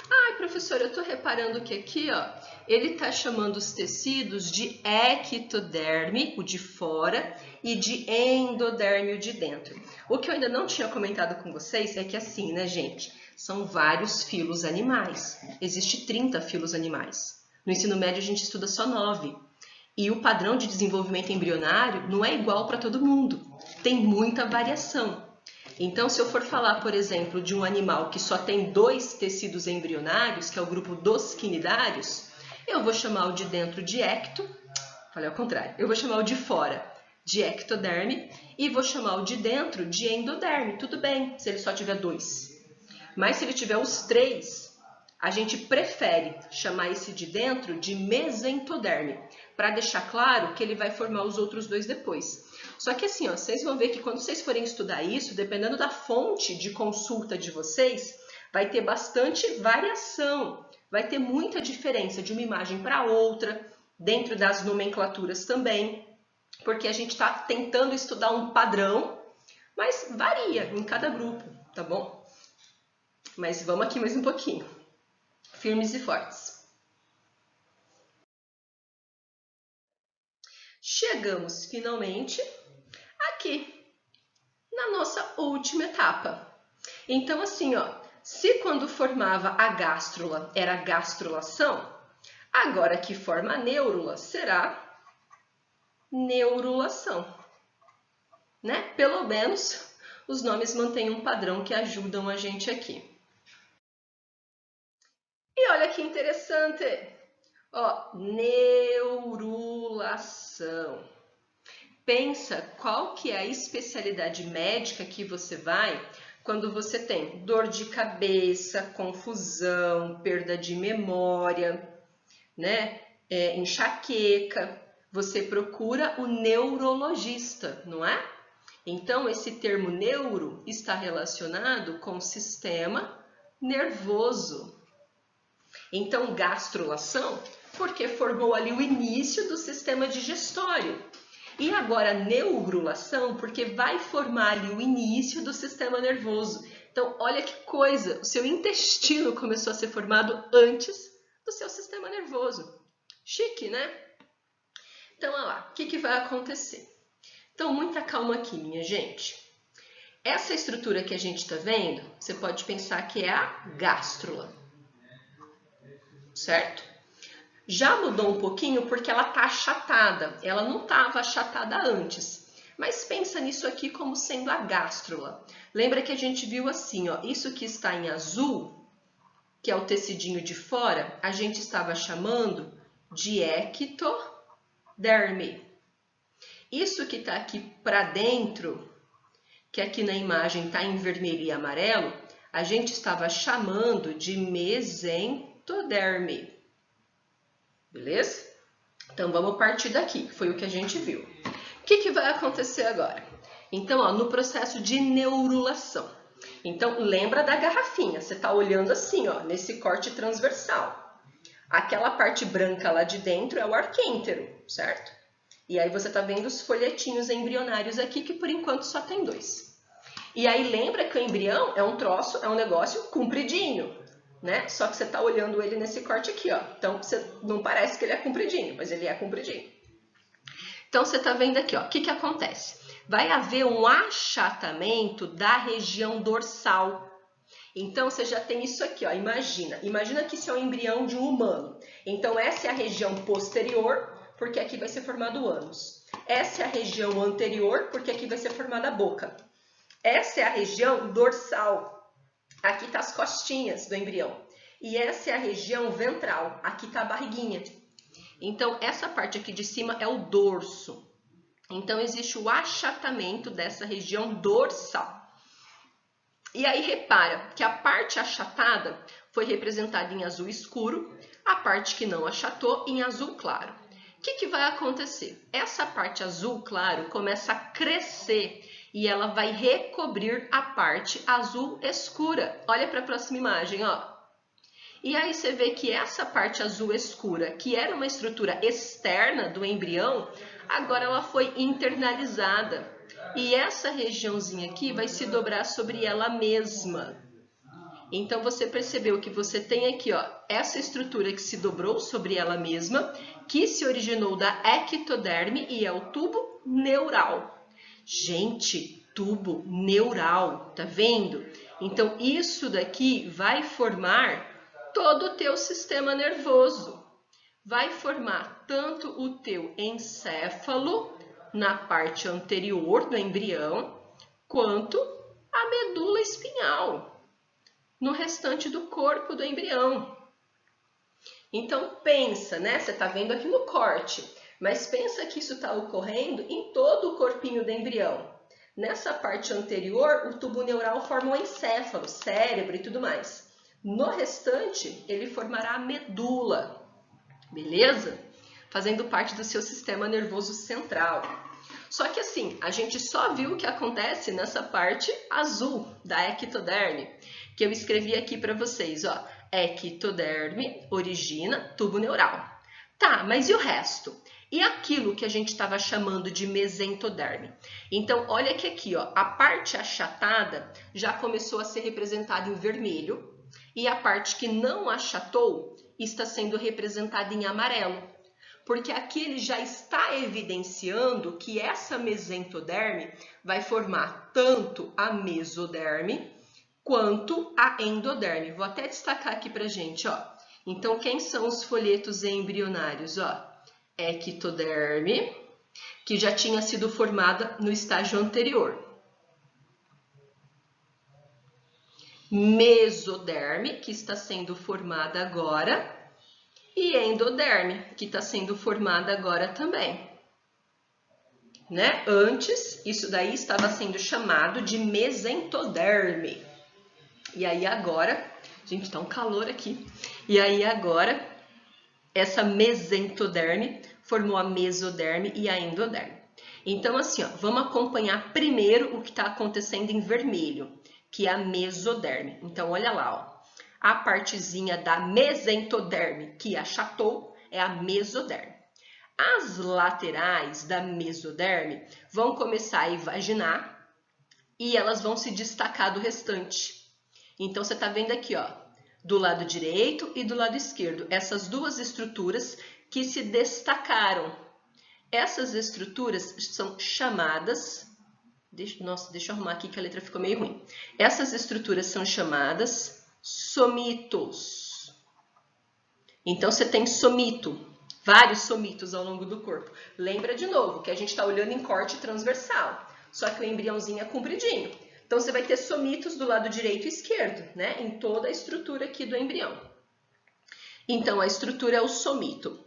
Ai, professora, eu estou reparando que aqui, ó, ele está chamando os tecidos de ectoderme, o de fora, e de endoderme, o de dentro. O que eu ainda não tinha comentado com vocês é que assim, né, gente, são vários filos animais. Existe 30 filos animais. No ensino médio a gente estuda só 9. E o padrão de desenvolvimento embrionário não é igual para todo mundo. Tem muita variação. Então, se eu for falar, por exemplo, de um animal que só tem 2 tecidos embrionários, que é o grupo dos quinidários, eu vou chamar o de dentro de ecto, falei ao contrário, eu vou chamar o de fora de ectoderme e vou chamar o de dentro de endoderme. Tudo bem, se ele só tiver 2. Mas se ele tiver os 3, a gente prefere chamar esse de dentro de mesentoderme, para deixar claro que ele vai formar os outros 2 depois. Só que assim, ó, vocês vão ver que quando vocês forem estudar isso, dependendo da fonte de consulta de vocês, vai ter bastante variação, vai ter muita diferença de uma imagem para outra, dentro das nomenclaturas também, porque a gente está tentando estudar um padrão, mas varia em cada grupo, tá bom? Mas vamos aqui mais um pouquinho. Firmes e fortes. Chegamos finalmente aqui na nossa última etapa. Então assim, ó, se quando formava a gástrula era a gastrulação, agora que forma a neurula será neurulação, né? Pelo menos os nomes mantêm um padrão que ajudam a gente aqui. E olha que interessante, ó, neurulação. Pensa qual que é a especialidade médica que você vai quando você tem dor de cabeça, confusão, perda de memória, né? Enxaqueca. Você procura o neurologista, não é? Então, esse termo neuro está relacionado com o sistema nervoso. Então, gastrulação, porque formou ali o início do sistema digestório. E agora, neurulação, porque vai formar ali o início do sistema nervoso. Então, olha que coisa, o seu intestino começou a ser formado antes do seu sistema nervoso. Chique, né? Então, olha lá, o que vai acontecer? Então, muita calma aqui, minha gente. Essa estrutura que a gente está vendo, você pode pensar que é a gástrula, certo? Já mudou um pouquinho porque ela está achatada, ela não estava achatada antes. Mas pensa nisso aqui como sendo a gástrula. Lembra que a gente viu assim, ó, isso que está em azul, que é o tecidinho de fora, a gente estava chamando de ectoderme. Isso que está aqui para dentro, que aqui na imagem está em vermelho e amarelo, a gente estava chamando de mesentoderme. Beleza? Então, vamos partir daqui, que foi o que a gente viu. O que vai acontecer agora? Então, ó, no processo de neurulação. Então, lembra da garrafinha, você está olhando assim, ó, nesse corte transversal. Aquela parte branca lá de dentro é o arquêntero, certo? E aí você está vendo os folhetinhos embrionários aqui, que por enquanto só tem 2. E aí lembra que o embrião é um troço, é um negócio compridinho, né? Só que você está olhando ele nesse corte aqui, ó. Então, não parece que ele é compridinho, mas ele é compridinho. Então, você está vendo aqui, ó. O que acontece? Vai haver um achatamento da região dorsal. Então, você já tem isso aqui, ó. Imagina que isso é o embrião de um humano. Então, essa é a região posterior, porque aqui vai ser formado o ânus. Essa é a região anterior, porque aqui vai ser formada a boca. Essa é a região dorsal. Aqui está as costinhas do embrião. E essa é a região ventral. Aqui está a barriguinha. Então, essa parte aqui de cima é o dorso. Então, existe o achatamento dessa região dorsal. E aí, repara que a parte achatada foi representada em azul escuro, a parte que não achatou em azul claro. O que vai acontecer? Essa parte azul claro começa a crescer e ela vai recobrir a parte azul escura. Olha para a próxima imagem, ó. E aí você vê que essa parte azul escura, que era uma estrutura externa do embrião, agora ela foi internalizada. E essa regiãozinha aqui vai se dobrar sobre ela mesma. Então, você percebeu que você tem aqui, ó, essa estrutura que se dobrou sobre ela mesma, que se originou da ectoderme e é o tubo neural. Gente, tubo neural, tá vendo? Então, isso daqui vai formar todo o teu sistema nervoso. Vai formar tanto o teu encéfalo, na parte anterior do embrião, quanto a medula espinhal, no restante do corpo do embrião. Então, pensa, né? Você está vendo aqui no corte, mas pensa que isso está ocorrendo em todo o corpinho do embrião. Nessa parte anterior, o tubo neural forma o encéfalo, cérebro e tudo mais. No restante, ele formará a medula, beleza? Fazendo parte do seu sistema nervoso central. Só que assim, a gente só viu o que acontece nessa parte azul da ectoderme, que eu escrevi aqui para vocês, ó. Ectoderme origina tubo neural. Tá, mas e o resto? E aquilo que a gente estava chamando de mesentoderme? Então, olha que aqui, ó, a parte achatada já começou a ser representada em vermelho e a parte que não achatou está sendo representada em amarelo. Porque aqui ele já está evidenciando que essa mesentoderme vai formar tanto a mesoderme quanto a endoderme. Vou até destacar aqui pra gente, ó. Então, quem são os folhetos embrionários, ó? Ectoderme, que já tinha sido formada no estágio anterior. Mesoderme, que está sendo formada agora. E endoderme, que está sendo formada agora também. Né? Antes, isso daí estava sendo chamado de mesentoderme. E aí agora, gente, tá um calor aqui. E aí agora, essa mesentoderme formou a mesoderme e a endoderme. Então, assim, ó, vamos acompanhar primeiro o que está acontecendo em vermelho, que é a mesoderme. Então, olha lá, ó. A partezinha da mesentoderme que achatou é a mesoderme. As laterais da mesoderme vão começar a invaginar e elas vão se destacar do restante. Então, você está vendo aqui, ó, do lado direito e do lado esquerdo, essas duas estruturas que se destacaram. Essas estruturas são chamadas... Nossa, deixa eu arrumar aqui que a letra ficou meio ruim. Essas estruturas são chamadas somitos. Então, você tem somito, vários somitos ao longo do corpo. Lembra de novo que a gente está olhando em corte transversal, só que o embriãozinho é compridinho. Então, você vai ter somitos do lado direito e esquerdo, né? Em toda a estrutura aqui do embrião. Então, a estrutura é o somito.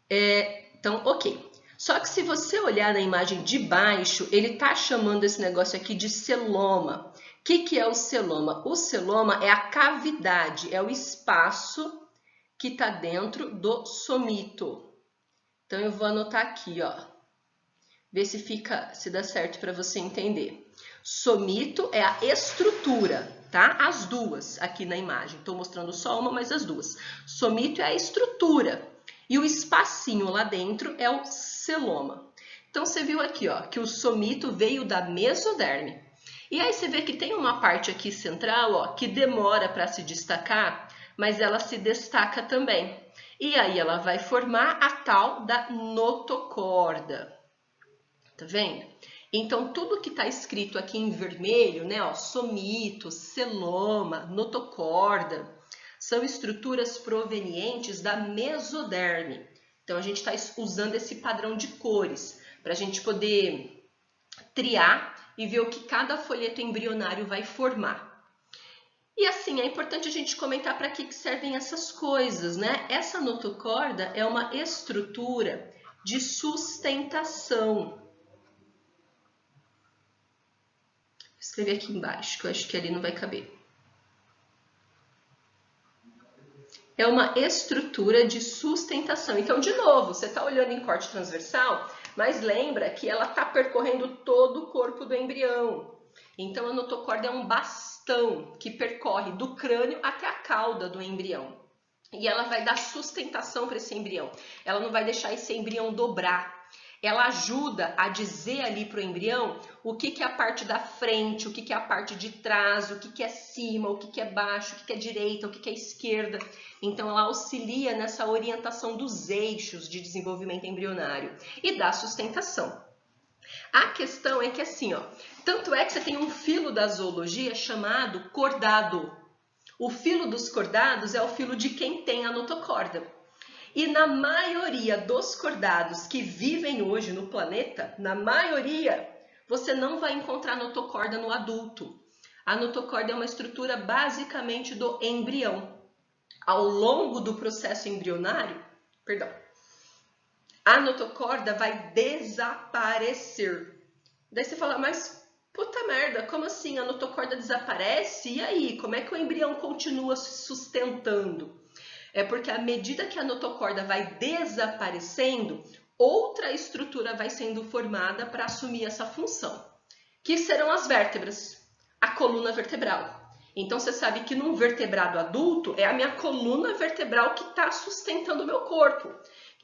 Então, ok. Só que se você olhar na imagem de baixo, ele está chamando esse negócio aqui de celoma. O que é o celoma? O celoma é a cavidade, é o espaço que está dentro do somito. Então, eu vou anotar aqui, ó. Ver se dá certo para você entender. Somito é a estrutura, tá? As duas aqui na imagem. Estou mostrando só uma, mas as duas. Somito é a estrutura. E o espacinho lá dentro é o celoma. Então, você viu aqui, ó, que o somito veio da mesoderme. E aí você vê que tem uma parte aqui central, ó, que demora para se destacar, mas ela se destaca também. E aí ela vai formar a tal da notocorda. Tá vendo? Então, tudo que está escrito aqui em vermelho, né, ó, somito, celoma, notocorda, são estruturas provenientes da mesoderme. Então, a gente está usando esse padrão de cores para a gente poder triar e ver o que cada folheto embrionário vai formar. E assim, é importante a gente comentar para que servem essas coisas, né? Essa notocorda é uma estrutura de sustentação. Vou escrever aqui embaixo, que eu acho que ali não vai caber. É uma estrutura de sustentação. Então, de novo, você está olhando em corte transversal, mas lembra que ela está percorrendo todo o corpo do embrião. Então, a notocorda é um bastão que percorre do crânio até a cauda do embrião. E ela vai dar sustentação para esse embrião. Ela não vai deixar esse embrião dobrar. Ela ajuda a dizer ali para o embrião o que é a parte da frente, o que é a parte de trás, o que é cima, o que é baixo, o que é direita, o que é esquerda. Então, ela auxilia nessa orientação dos eixos de desenvolvimento embrionário e dá sustentação. A questão é que assim, ó, tanto é que você tem um filo da zoologia chamado cordado. O filo dos cordados é o filo de quem tem a notocorda. E na maioria dos cordados que vivem hoje no planeta, na maioria, você não vai encontrar notocorda no adulto. A notocorda é uma estrutura basicamente do embrião. Ao longo do processo embrionário, a notocorda vai desaparecer. Daí você fala, mas puta merda, como assim? A notocorda desaparece? E aí, como é que o embrião continua se sustentando? É porque à medida que a notocorda vai desaparecendo, outra estrutura vai sendo formada para assumir essa função, que serão as vértebras, a coluna vertebral. Então, você sabe que num vertebrado adulto é a minha coluna vertebral que está sustentando o meu corpo,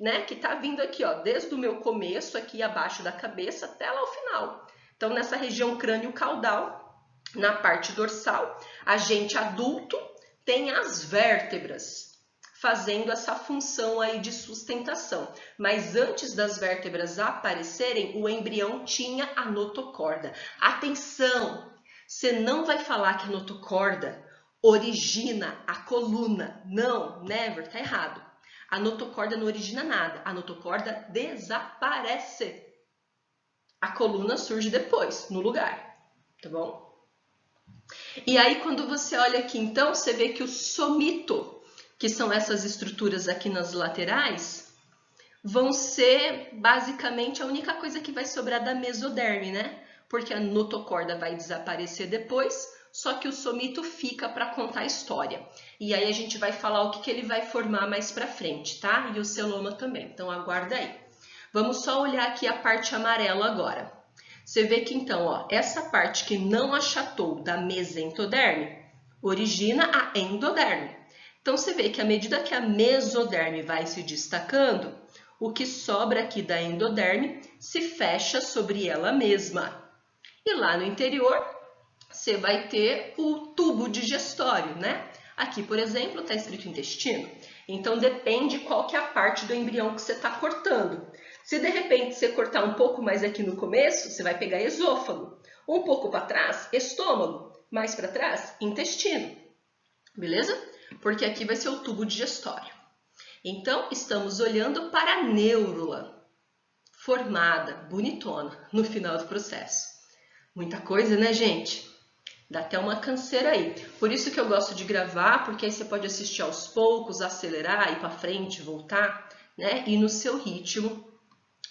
né? Que está vindo aqui, ó, desde o meu começo, aqui abaixo da cabeça, até lá ao final. Então, nessa região crânio-caudal, na parte dorsal, a gente adulto tem as vértebras, fazendo essa função aí de sustentação. Mas antes das vértebras aparecerem, o embrião tinha a notocorda. Atenção! Você não vai falar que a notocorda origina a coluna. Não, never, tá errado. A notocorda não origina nada. A notocorda desaparece. A coluna surge depois, no lugar, tá bom? E aí, quando você olha aqui, então, você vê que o somito, que são essas estruturas aqui nas laterais, vão ser basicamente a única coisa que vai sobrar da mesoderme, né? Porque a notocorda vai desaparecer depois, só que o somito fica para contar a história. E aí a gente vai falar o que ele vai formar mais para frente, tá? E o celoma também, então aguarda aí. Vamos só olhar aqui a parte amarela agora. Você vê que então, ó, essa parte que não achatou da mesentoderme origina a endoderme. Então você vê que à medida que a mesoderme vai se destacando, o que sobra aqui da endoderme se fecha sobre ela mesma. E lá no interior, você vai ter o tubo digestório, né? Aqui, por exemplo, está escrito intestino. Então, depende qual que é a parte do embrião que você está cortando. Se, de repente, você cortar um pouco mais aqui no começo, você vai pegar esôfago. Um pouco para trás, estômago. Mais para trás, intestino. Beleza? Porque aqui vai ser o tubo digestório. Então, estamos olhando para a neurula, formada, bonitona, no final do processo. Muita coisa, né, gente? Dá até uma canseira aí. Por isso que eu gosto de gravar, porque aí você pode assistir aos poucos, acelerar, ir para frente, voltar, né? E no seu ritmo,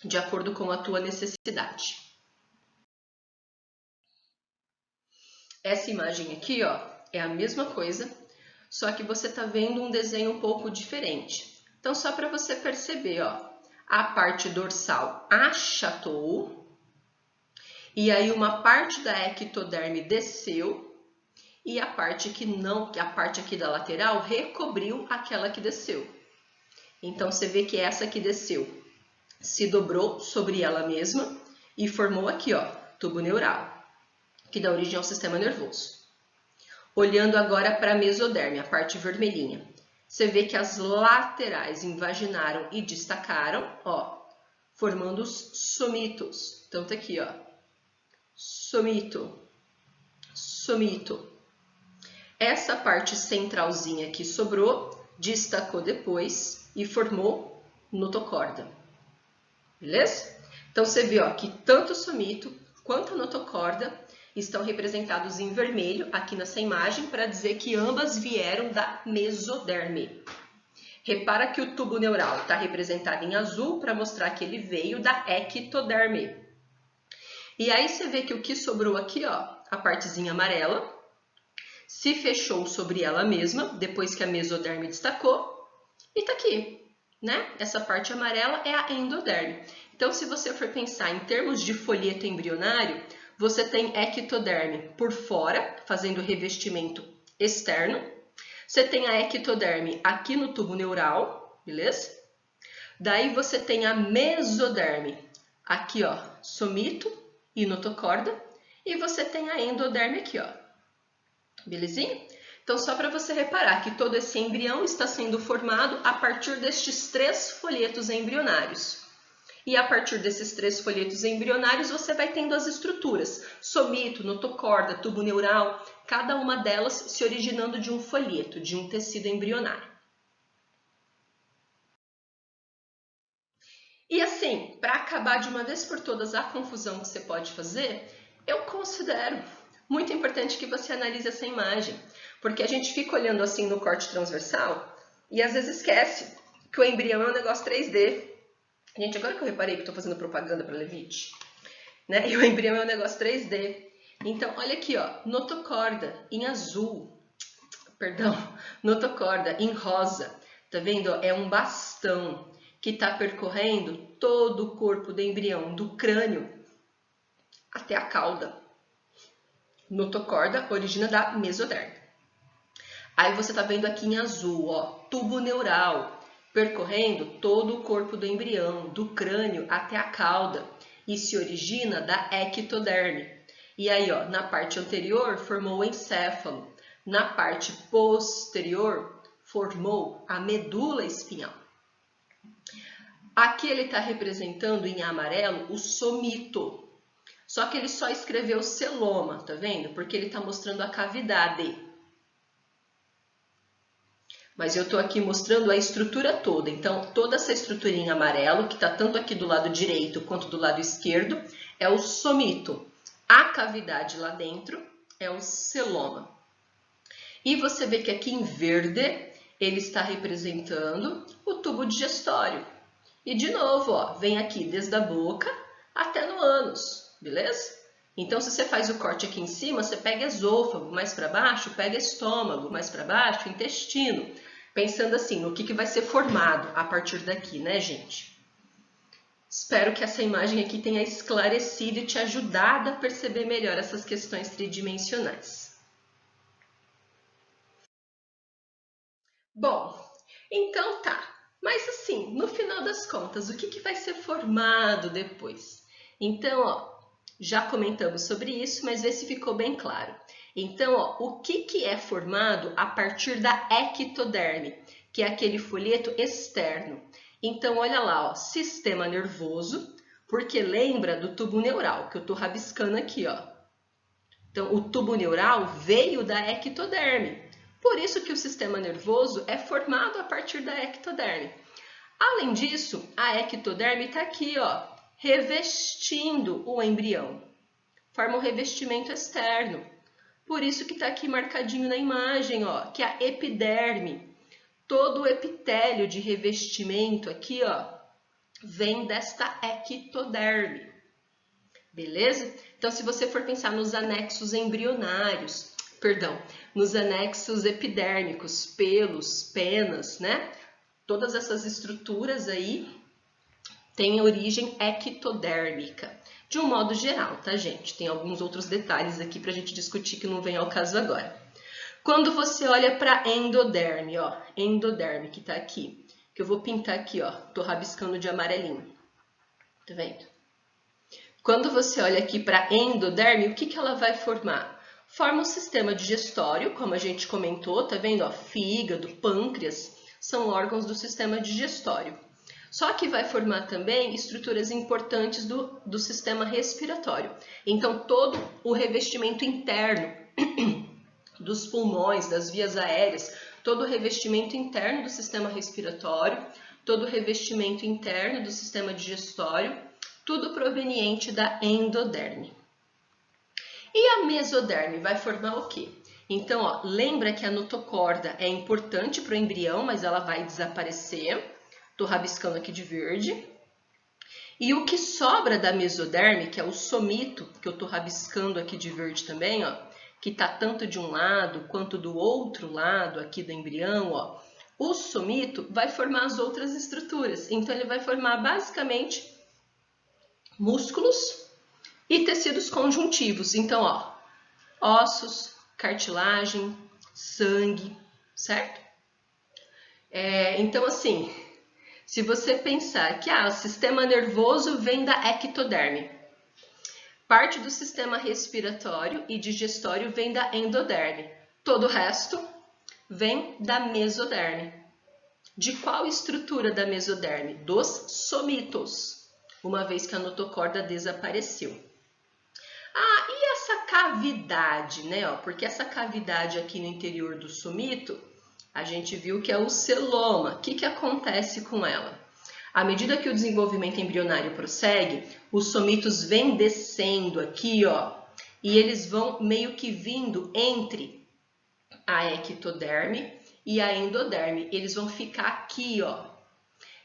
de acordo com a tua necessidade. Essa imagem aqui, ó, é a mesma coisa, só que você tá vendo um desenho um pouco diferente. Então, só para você perceber, ó, a parte dorsal achatou, e aí uma parte da ectoderme desceu e a parte que não, a parte aqui da lateral recobriu aquela que desceu. Então você vê que essa que desceu se dobrou sobre ela mesma e formou aqui, ó, tubo neural, que dá origem ao sistema nervoso. Olhando agora para a mesoderme, a parte vermelhinha, você vê que as laterais invaginaram e destacaram, ó, formando os somitos. Então tá aqui, ó. Somito, somito. Essa parte centralzinha que sobrou, destacou depois e formou notocorda. Beleza? Então, você vê ó, que tanto o somito quanto a notocorda estão representados em vermelho aqui nessa imagem para dizer que ambas vieram da mesoderme. Repara que o tubo neural está representado em azul para mostrar que ele veio da ectoderme. E aí você vê que o que sobrou aqui, ó, a partezinha amarela, se fechou sobre ela mesma, depois que a mesoderme destacou, e tá aqui, né? Essa parte amarela é a endoderme. Então, se você for pensar em termos de folheto embrionário, você tem ectoderme por fora, fazendo revestimento externo. Você tem a ectoderme aqui no tubo neural, beleza? Daí você tem a mesoderme aqui, ó, somito e notocorda, e você tem a endoderme aqui, ó. Belezinha? Então, só para você reparar que todo esse embrião está sendo formado a partir destes 3 folhetos embrionários. E a partir desses 3 folhetos embrionários, você vai tendo as estruturas, somito, notocorda, tubo neural, cada uma delas se originando de um folheto, de um tecido embrionário. E assim, para acabar de uma vez por todas a confusão que você pode fazer, eu considero muito importante que você analise essa imagem, porque a gente fica olhando assim no corte transversal e às vezes esquece que o embrião é um negócio 3D. Gente, agora que eu reparei que eu estou fazendo propaganda para Levite, né? E o embrião é um negócio 3D. Então, olha aqui, ó, notocorda em azul, perdão, notocorda em rosa, tá vendo? É um bastão. que está percorrendo todo o corpo do embrião, do crânio até a cauda. Notocorda origina da mesoderme. Aí você está vendo aqui em azul, ó, tubo neural, percorrendo todo o corpo do embrião, do crânio até a cauda, e se origina da ectoderme. E aí, ó, na parte anterior formou o encéfalo, na parte posterior formou a medula espinhal. Aqui ele está representando em amarelo o somito, só que ele só escreveu celoma, tá vendo? Porque ele está mostrando a cavidade. Mas eu estou aqui mostrando a estrutura toda. Então, toda essa estrutura em amarelo, que está tanto aqui do lado direito quanto do lado esquerdo, é o somito. A cavidade lá dentro é o celoma. E você vê que aqui em verde, ele está representando o tubo digestório. E de novo, ó, vem aqui desde a boca até no ânus, beleza? Então, se você faz o corte aqui em cima, você pega esôfago, mais para baixo, pega estômago, mais para baixo, intestino. Pensando assim, no que vai ser formado a partir daqui, né, gente? Espero que essa imagem aqui tenha esclarecido e te ajudado a perceber melhor essas questões tridimensionais. Bom, então tá. Mas assim, no final das contas, o que vai ser formado depois? Então, ó, já comentamos sobre isso, mas vê se ficou bem claro. Então, ó, o que é formado a partir da ectoderme, que é aquele folheto externo? Então, olha lá, ó, sistema nervoso, porque lembra do tubo neural, que eu estou rabiscando aqui, ó. Então, o tubo neural veio da ectoderme. Por isso que o sistema nervoso é formado a partir da ectoderme. Além disso, a ectoderme está aqui, ó, revestindo o embrião. Forma um revestimento externo. Por isso que está aqui marcadinho na imagem, ó, que a epiderme, todo o epitélio de revestimento aqui, ó, vem desta ectoderme. Beleza? Então, se você for pensar nos anexos embrionários, nos anexos epidérmicos, pelos, penas, né? Todas essas estruturas aí têm origem ectodérmica. De um modo geral, tá, gente? Tem alguns outros detalhes aqui para a gente discutir que não vem ao caso agora. Quando você olha para endoderme, ó, endoderme que tá aqui, que eu vou pintar aqui, ó, tô rabiscando de amarelinho. Tá vendo? Quando você olha aqui para endoderme, o que ela vai formar? Forma um sistema digestório, como a gente comentou, tá vendo? Ó, fígado, pâncreas, são órgãos do sistema digestório. Só que vai formar também estruturas importantes do sistema respiratório. Então, todo o revestimento interno dos pulmões, das vias aéreas, todo o revestimento interno do sistema respiratório, todo o revestimento interno do sistema digestório, tudo proveniente da endoderme. E a mesoderme vai formar o quê? Então, ó, lembra que a notocorda é importante para o embrião, mas ela vai desaparecer. Estou rabiscando aqui de verde. E o que sobra da mesoderme, que é o somito, que eu estou rabiscando aqui de verde também, ó, que está tanto de um lado quanto do outro lado aqui do embrião, ó, o somito vai formar as outras estruturas. Então, ele vai formar basicamente músculos e tecidos conjuntivos. Então, ó, ossos, cartilagem, sangue, certo? Então, assim, se você pensar que o sistema nervoso vem da ectoderme, parte do sistema respiratório e digestório vem da endoderme, todo o resto vem da mesoderme. De qual estrutura da mesoderme? Dos somitos, uma vez que a notocorda desapareceu. E essa cavidade, né? Ó, porque essa cavidade aqui no interior do somito, a gente viu que é o celoma. O que acontece com ela? À medida que o desenvolvimento embrionário prossegue, os somitos vêm descendo aqui, ó, e eles vão meio que vindo entre a ectoderme e a endoderme. Eles vão ficar aqui, ó.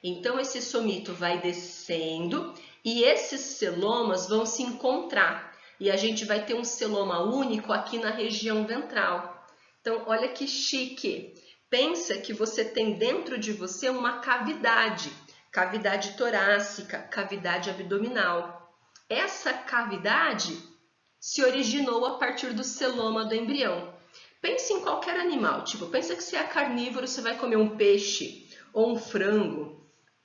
Então, esse somito vai descendo e esses celomas vão se encontrar. E a gente vai ter um celoma único aqui na região ventral. Então, olha que chique. Pensa que você tem dentro de você uma cavidade. cavidade torácica, cavidade abdominal. Essa cavidade se originou a partir do celoma do embrião. Pense em qualquer animal, tipo, pensa que você é carnívoro, você vai comer um peixe, ou um frango,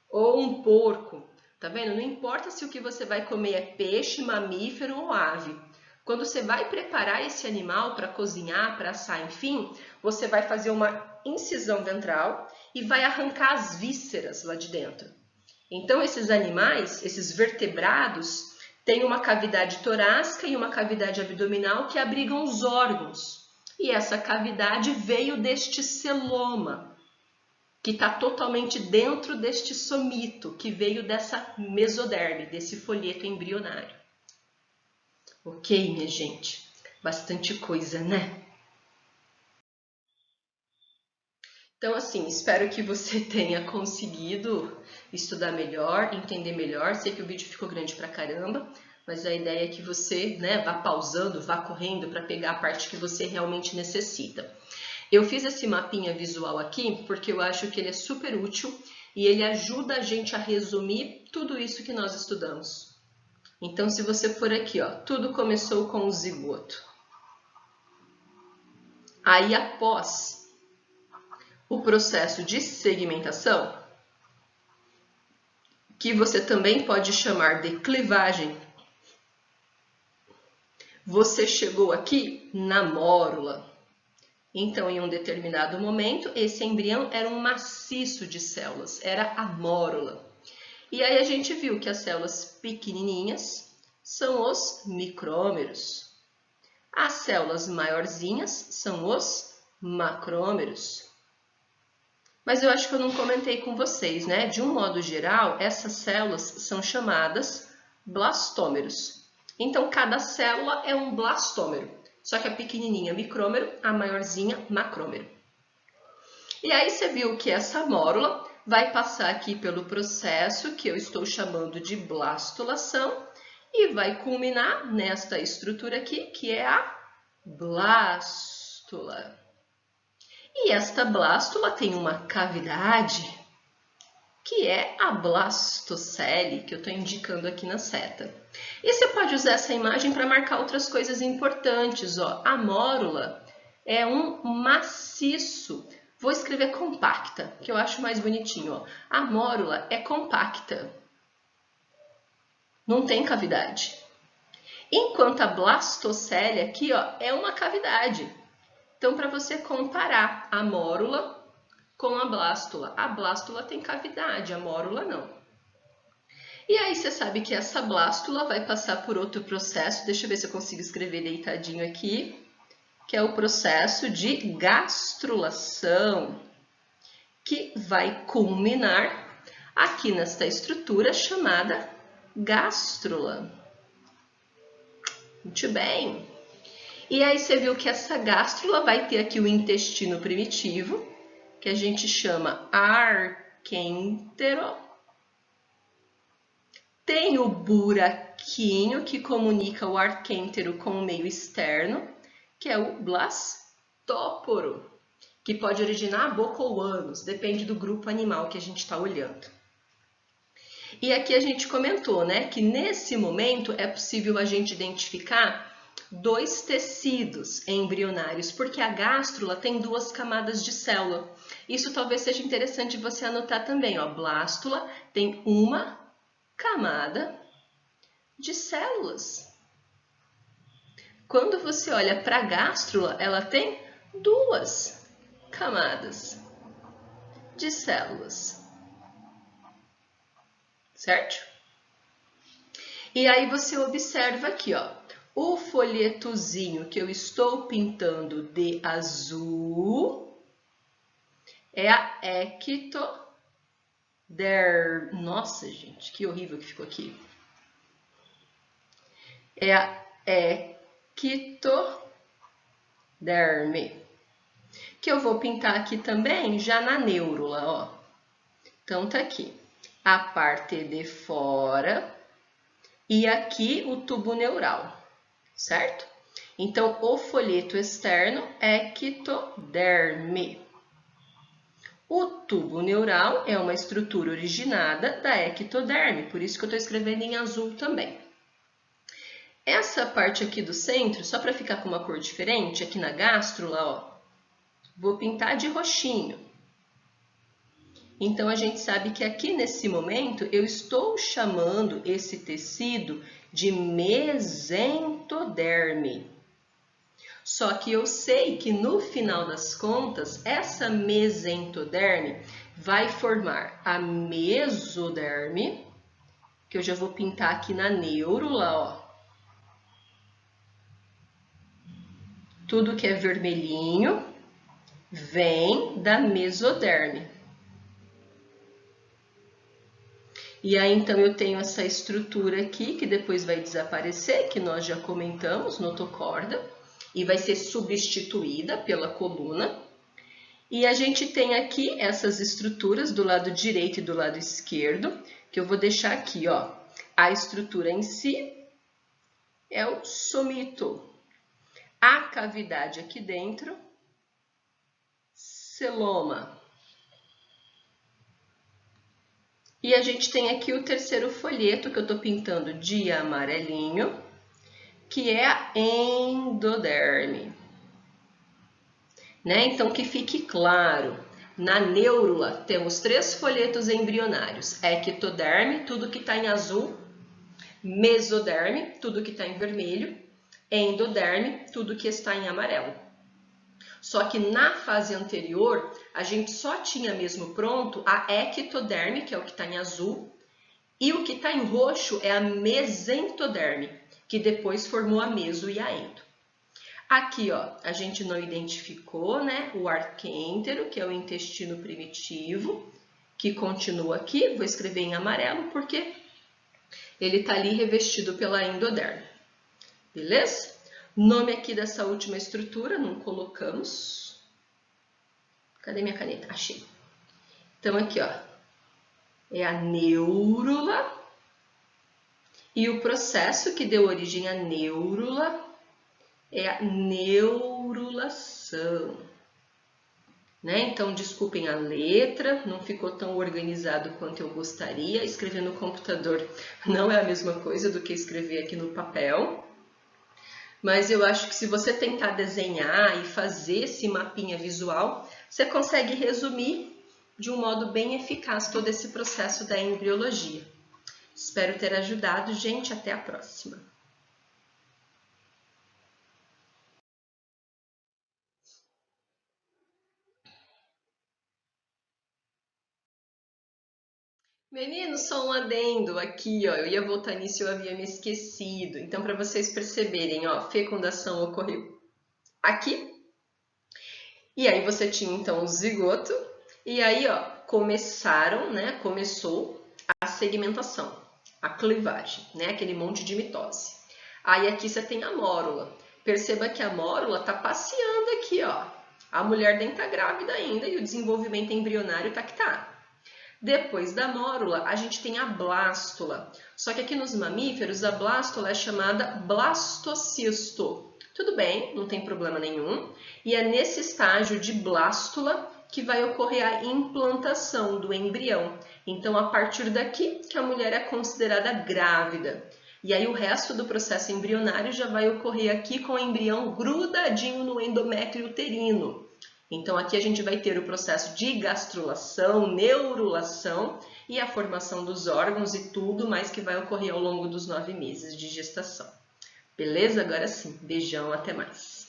ou um porco. Tá vendo? Não importa se o que você vai comer é peixe, mamífero ou ave. Quando você vai preparar esse animal para cozinhar, para assar, enfim, você vai fazer uma incisão ventral e vai arrancar as vísceras lá de dentro. Então, esses animais, esses vertebrados, têm uma cavidade torácica e uma cavidade abdominal que abrigam os órgãos. E essa cavidade veio deste celoma, que está totalmente dentro deste somito, que veio dessa mesoderme, desse folheto embrionário. Ok, minha gente? Bastante coisa, né? Então, assim, espero que você tenha conseguido estudar melhor, entender melhor. Sei que o vídeo ficou grande pra caramba, mas a ideia é que você, né, vá pausando, vá correndo para pegar a parte que você realmente necessita. Eu fiz esse mapinha visual aqui porque eu acho que ele é super útil e ele ajuda a gente a resumir tudo isso que nós estudamos. Então, se você for aqui, ó, tudo começou com o zigoto. Aí, após o processo de segmentação, que você também pode chamar de clivagem, você chegou aqui na mórula. Então, em um determinado momento, esse embrião era um maciço de células, era a mórula. E aí a gente viu que as células pequenininhas são os micrômeros. As células maiorzinhas são os macrômeros. Mas eu acho que eu não comentei com vocês, né? De um modo geral, essas células são chamadas blastômeros. Então, cada célula é um blastômero. Só que a pequenininha micrômero, a maiorzinha macrômero. E aí você viu que essa mórula vai passar aqui pelo processo que eu estou chamando de blastulação e vai culminar nesta estrutura aqui, que é a blástula. E esta blástula tem uma cavidade que é a blastocele, que eu estou indicando aqui na seta. E você pode usar essa imagem para marcar outras coisas importantes. Ó. A mórula é um maciço. Vou escrever compacta, que eu acho mais bonitinho. Ó. A mórula é compacta. Não tem cavidade. Enquanto a blastocele aqui ó, é uma cavidade. Então, para você comparar a mórula com a blástula tem cavidade, a mórula não. E aí você sabe que essa blástula vai passar por outro processo, deixa eu ver se eu consigo escrever deitadinho aqui, que é o processo de gastrulação, que vai culminar aqui nesta estrutura chamada gástrula. Muito bem. E aí você viu que essa gástrula vai ter aqui o intestino primitivo, que a gente chama arquêntero. Tem o buraquinho que comunica o arquêntero com o meio externo, que é o blastóporo, que pode originar a boca ou ânus, depende do grupo animal que a gente está olhando. E aqui a gente comentou, né, que nesse momento é possível a gente identificar dois tecidos embrionários, porque a gástrula tem duas camadas de célula. Isso talvez seja interessante você anotar também, ó, blástula tem uma camada de células. Quando você olha para a gástrula, ela tem duas camadas de células. Certo? E aí você observa aqui, ó, o folhetozinho que eu estou pintando de azul é a ectoderme. Nossa, gente, que horrível que ficou aqui. É a ectoderme, que eu vou pintar aqui também já na neurula, ó. Então tá aqui a parte de fora e aqui o tubo neural, certo? Então, o folheto externo é ectoderme. O tubo neural é uma estrutura originada da ectoderme, por isso que eu estou escrevendo em azul também. Essa parte aqui do centro, só para ficar com uma cor diferente, aqui na gástrula, ó, vou pintar de roxinho. Então, a gente sabe que aqui nesse momento eu estou chamando esse tecido de mesentoderme. Só que eu sei que no final das contas, essa mesentoderme vai formar a mesoderme, que eu já vou pintar aqui na neurula, ó. Tudo que é vermelhinho vem da mesoderme. E aí, então, eu tenho essa estrutura aqui, que depois vai desaparecer, que nós já comentamos, notocorda, e vai ser substituída pela coluna. E a gente tem aqui essas estruturas do lado direito e do lado esquerdo, que eu vou deixar aqui, ó. A estrutura em si é o somito. A cavidade aqui dentro, celoma. E a gente tem aqui o terceiro folheto, que eu estou pintando de amarelinho, que é a endoderme. Né? Então, que fique claro, na neurula temos 3 folhetos embrionários. Ectoderme, tudo que está em azul. Mesoderme, tudo que está em vermelho. Endoderme, tudo que está em amarelo. Só que na fase anterior, a gente só tinha mesmo pronto a ectoderme, que é o que está em azul, e o que está em roxo é a mesentoderme, que depois formou a meso e a endo. Aqui, ó, a gente não identificou, né, o arquêntero, que é o intestino primitivo, que continua aqui. Vou escrever em amarelo porque ele está ali revestido pela endoderme. Beleza? Nome aqui dessa última estrutura, não colocamos. Cadê minha caneta? Achei. Então, aqui, ó, é a neurula. E o processo que deu origem à neurula é a neurulação. Né? Então, desculpem a letra, não ficou tão organizado quanto eu gostaria. Escrever no computador não é a mesma coisa do que escrever aqui no papel. Mas eu acho que se você tentar desenhar e fazer esse mapinha visual, você consegue resumir de um modo bem eficaz todo esse processo da embriologia. Espero ter ajudado, gente. Até a próxima. Meninos, só um adendo aqui, ó. Eu ia voltar nisso e eu havia me esquecido. Então, para vocês perceberem, ó, fecundação ocorreu aqui. E aí você tinha, então, o zigoto. E aí, ó, começou a segmentação, a clivagem, né? Aquele monte de mitose. Aí aqui você tem a mórula. Perceba que a mórula tá passeando aqui, ó. A mulher nem tá grávida ainda e o desenvolvimento embrionário tá que tá. Depois da mórula, a gente tem a blástula. Só que aqui nos mamíferos, a blástula é chamada blastocisto. Tudo bem, não tem problema nenhum. E é nesse estágio de blástula que vai ocorrer a implantação do embrião. Então, a partir daqui que a mulher é considerada grávida. E aí o resto do processo embrionário já vai ocorrer aqui com o embrião grudadinho no endométrio uterino. Então, aqui a gente vai ter o processo de gastrulação, neurulação e a formação dos órgãos e tudo mais que vai ocorrer ao longo dos 9 meses de gestação. Beleza? Agora sim, beijão, até mais!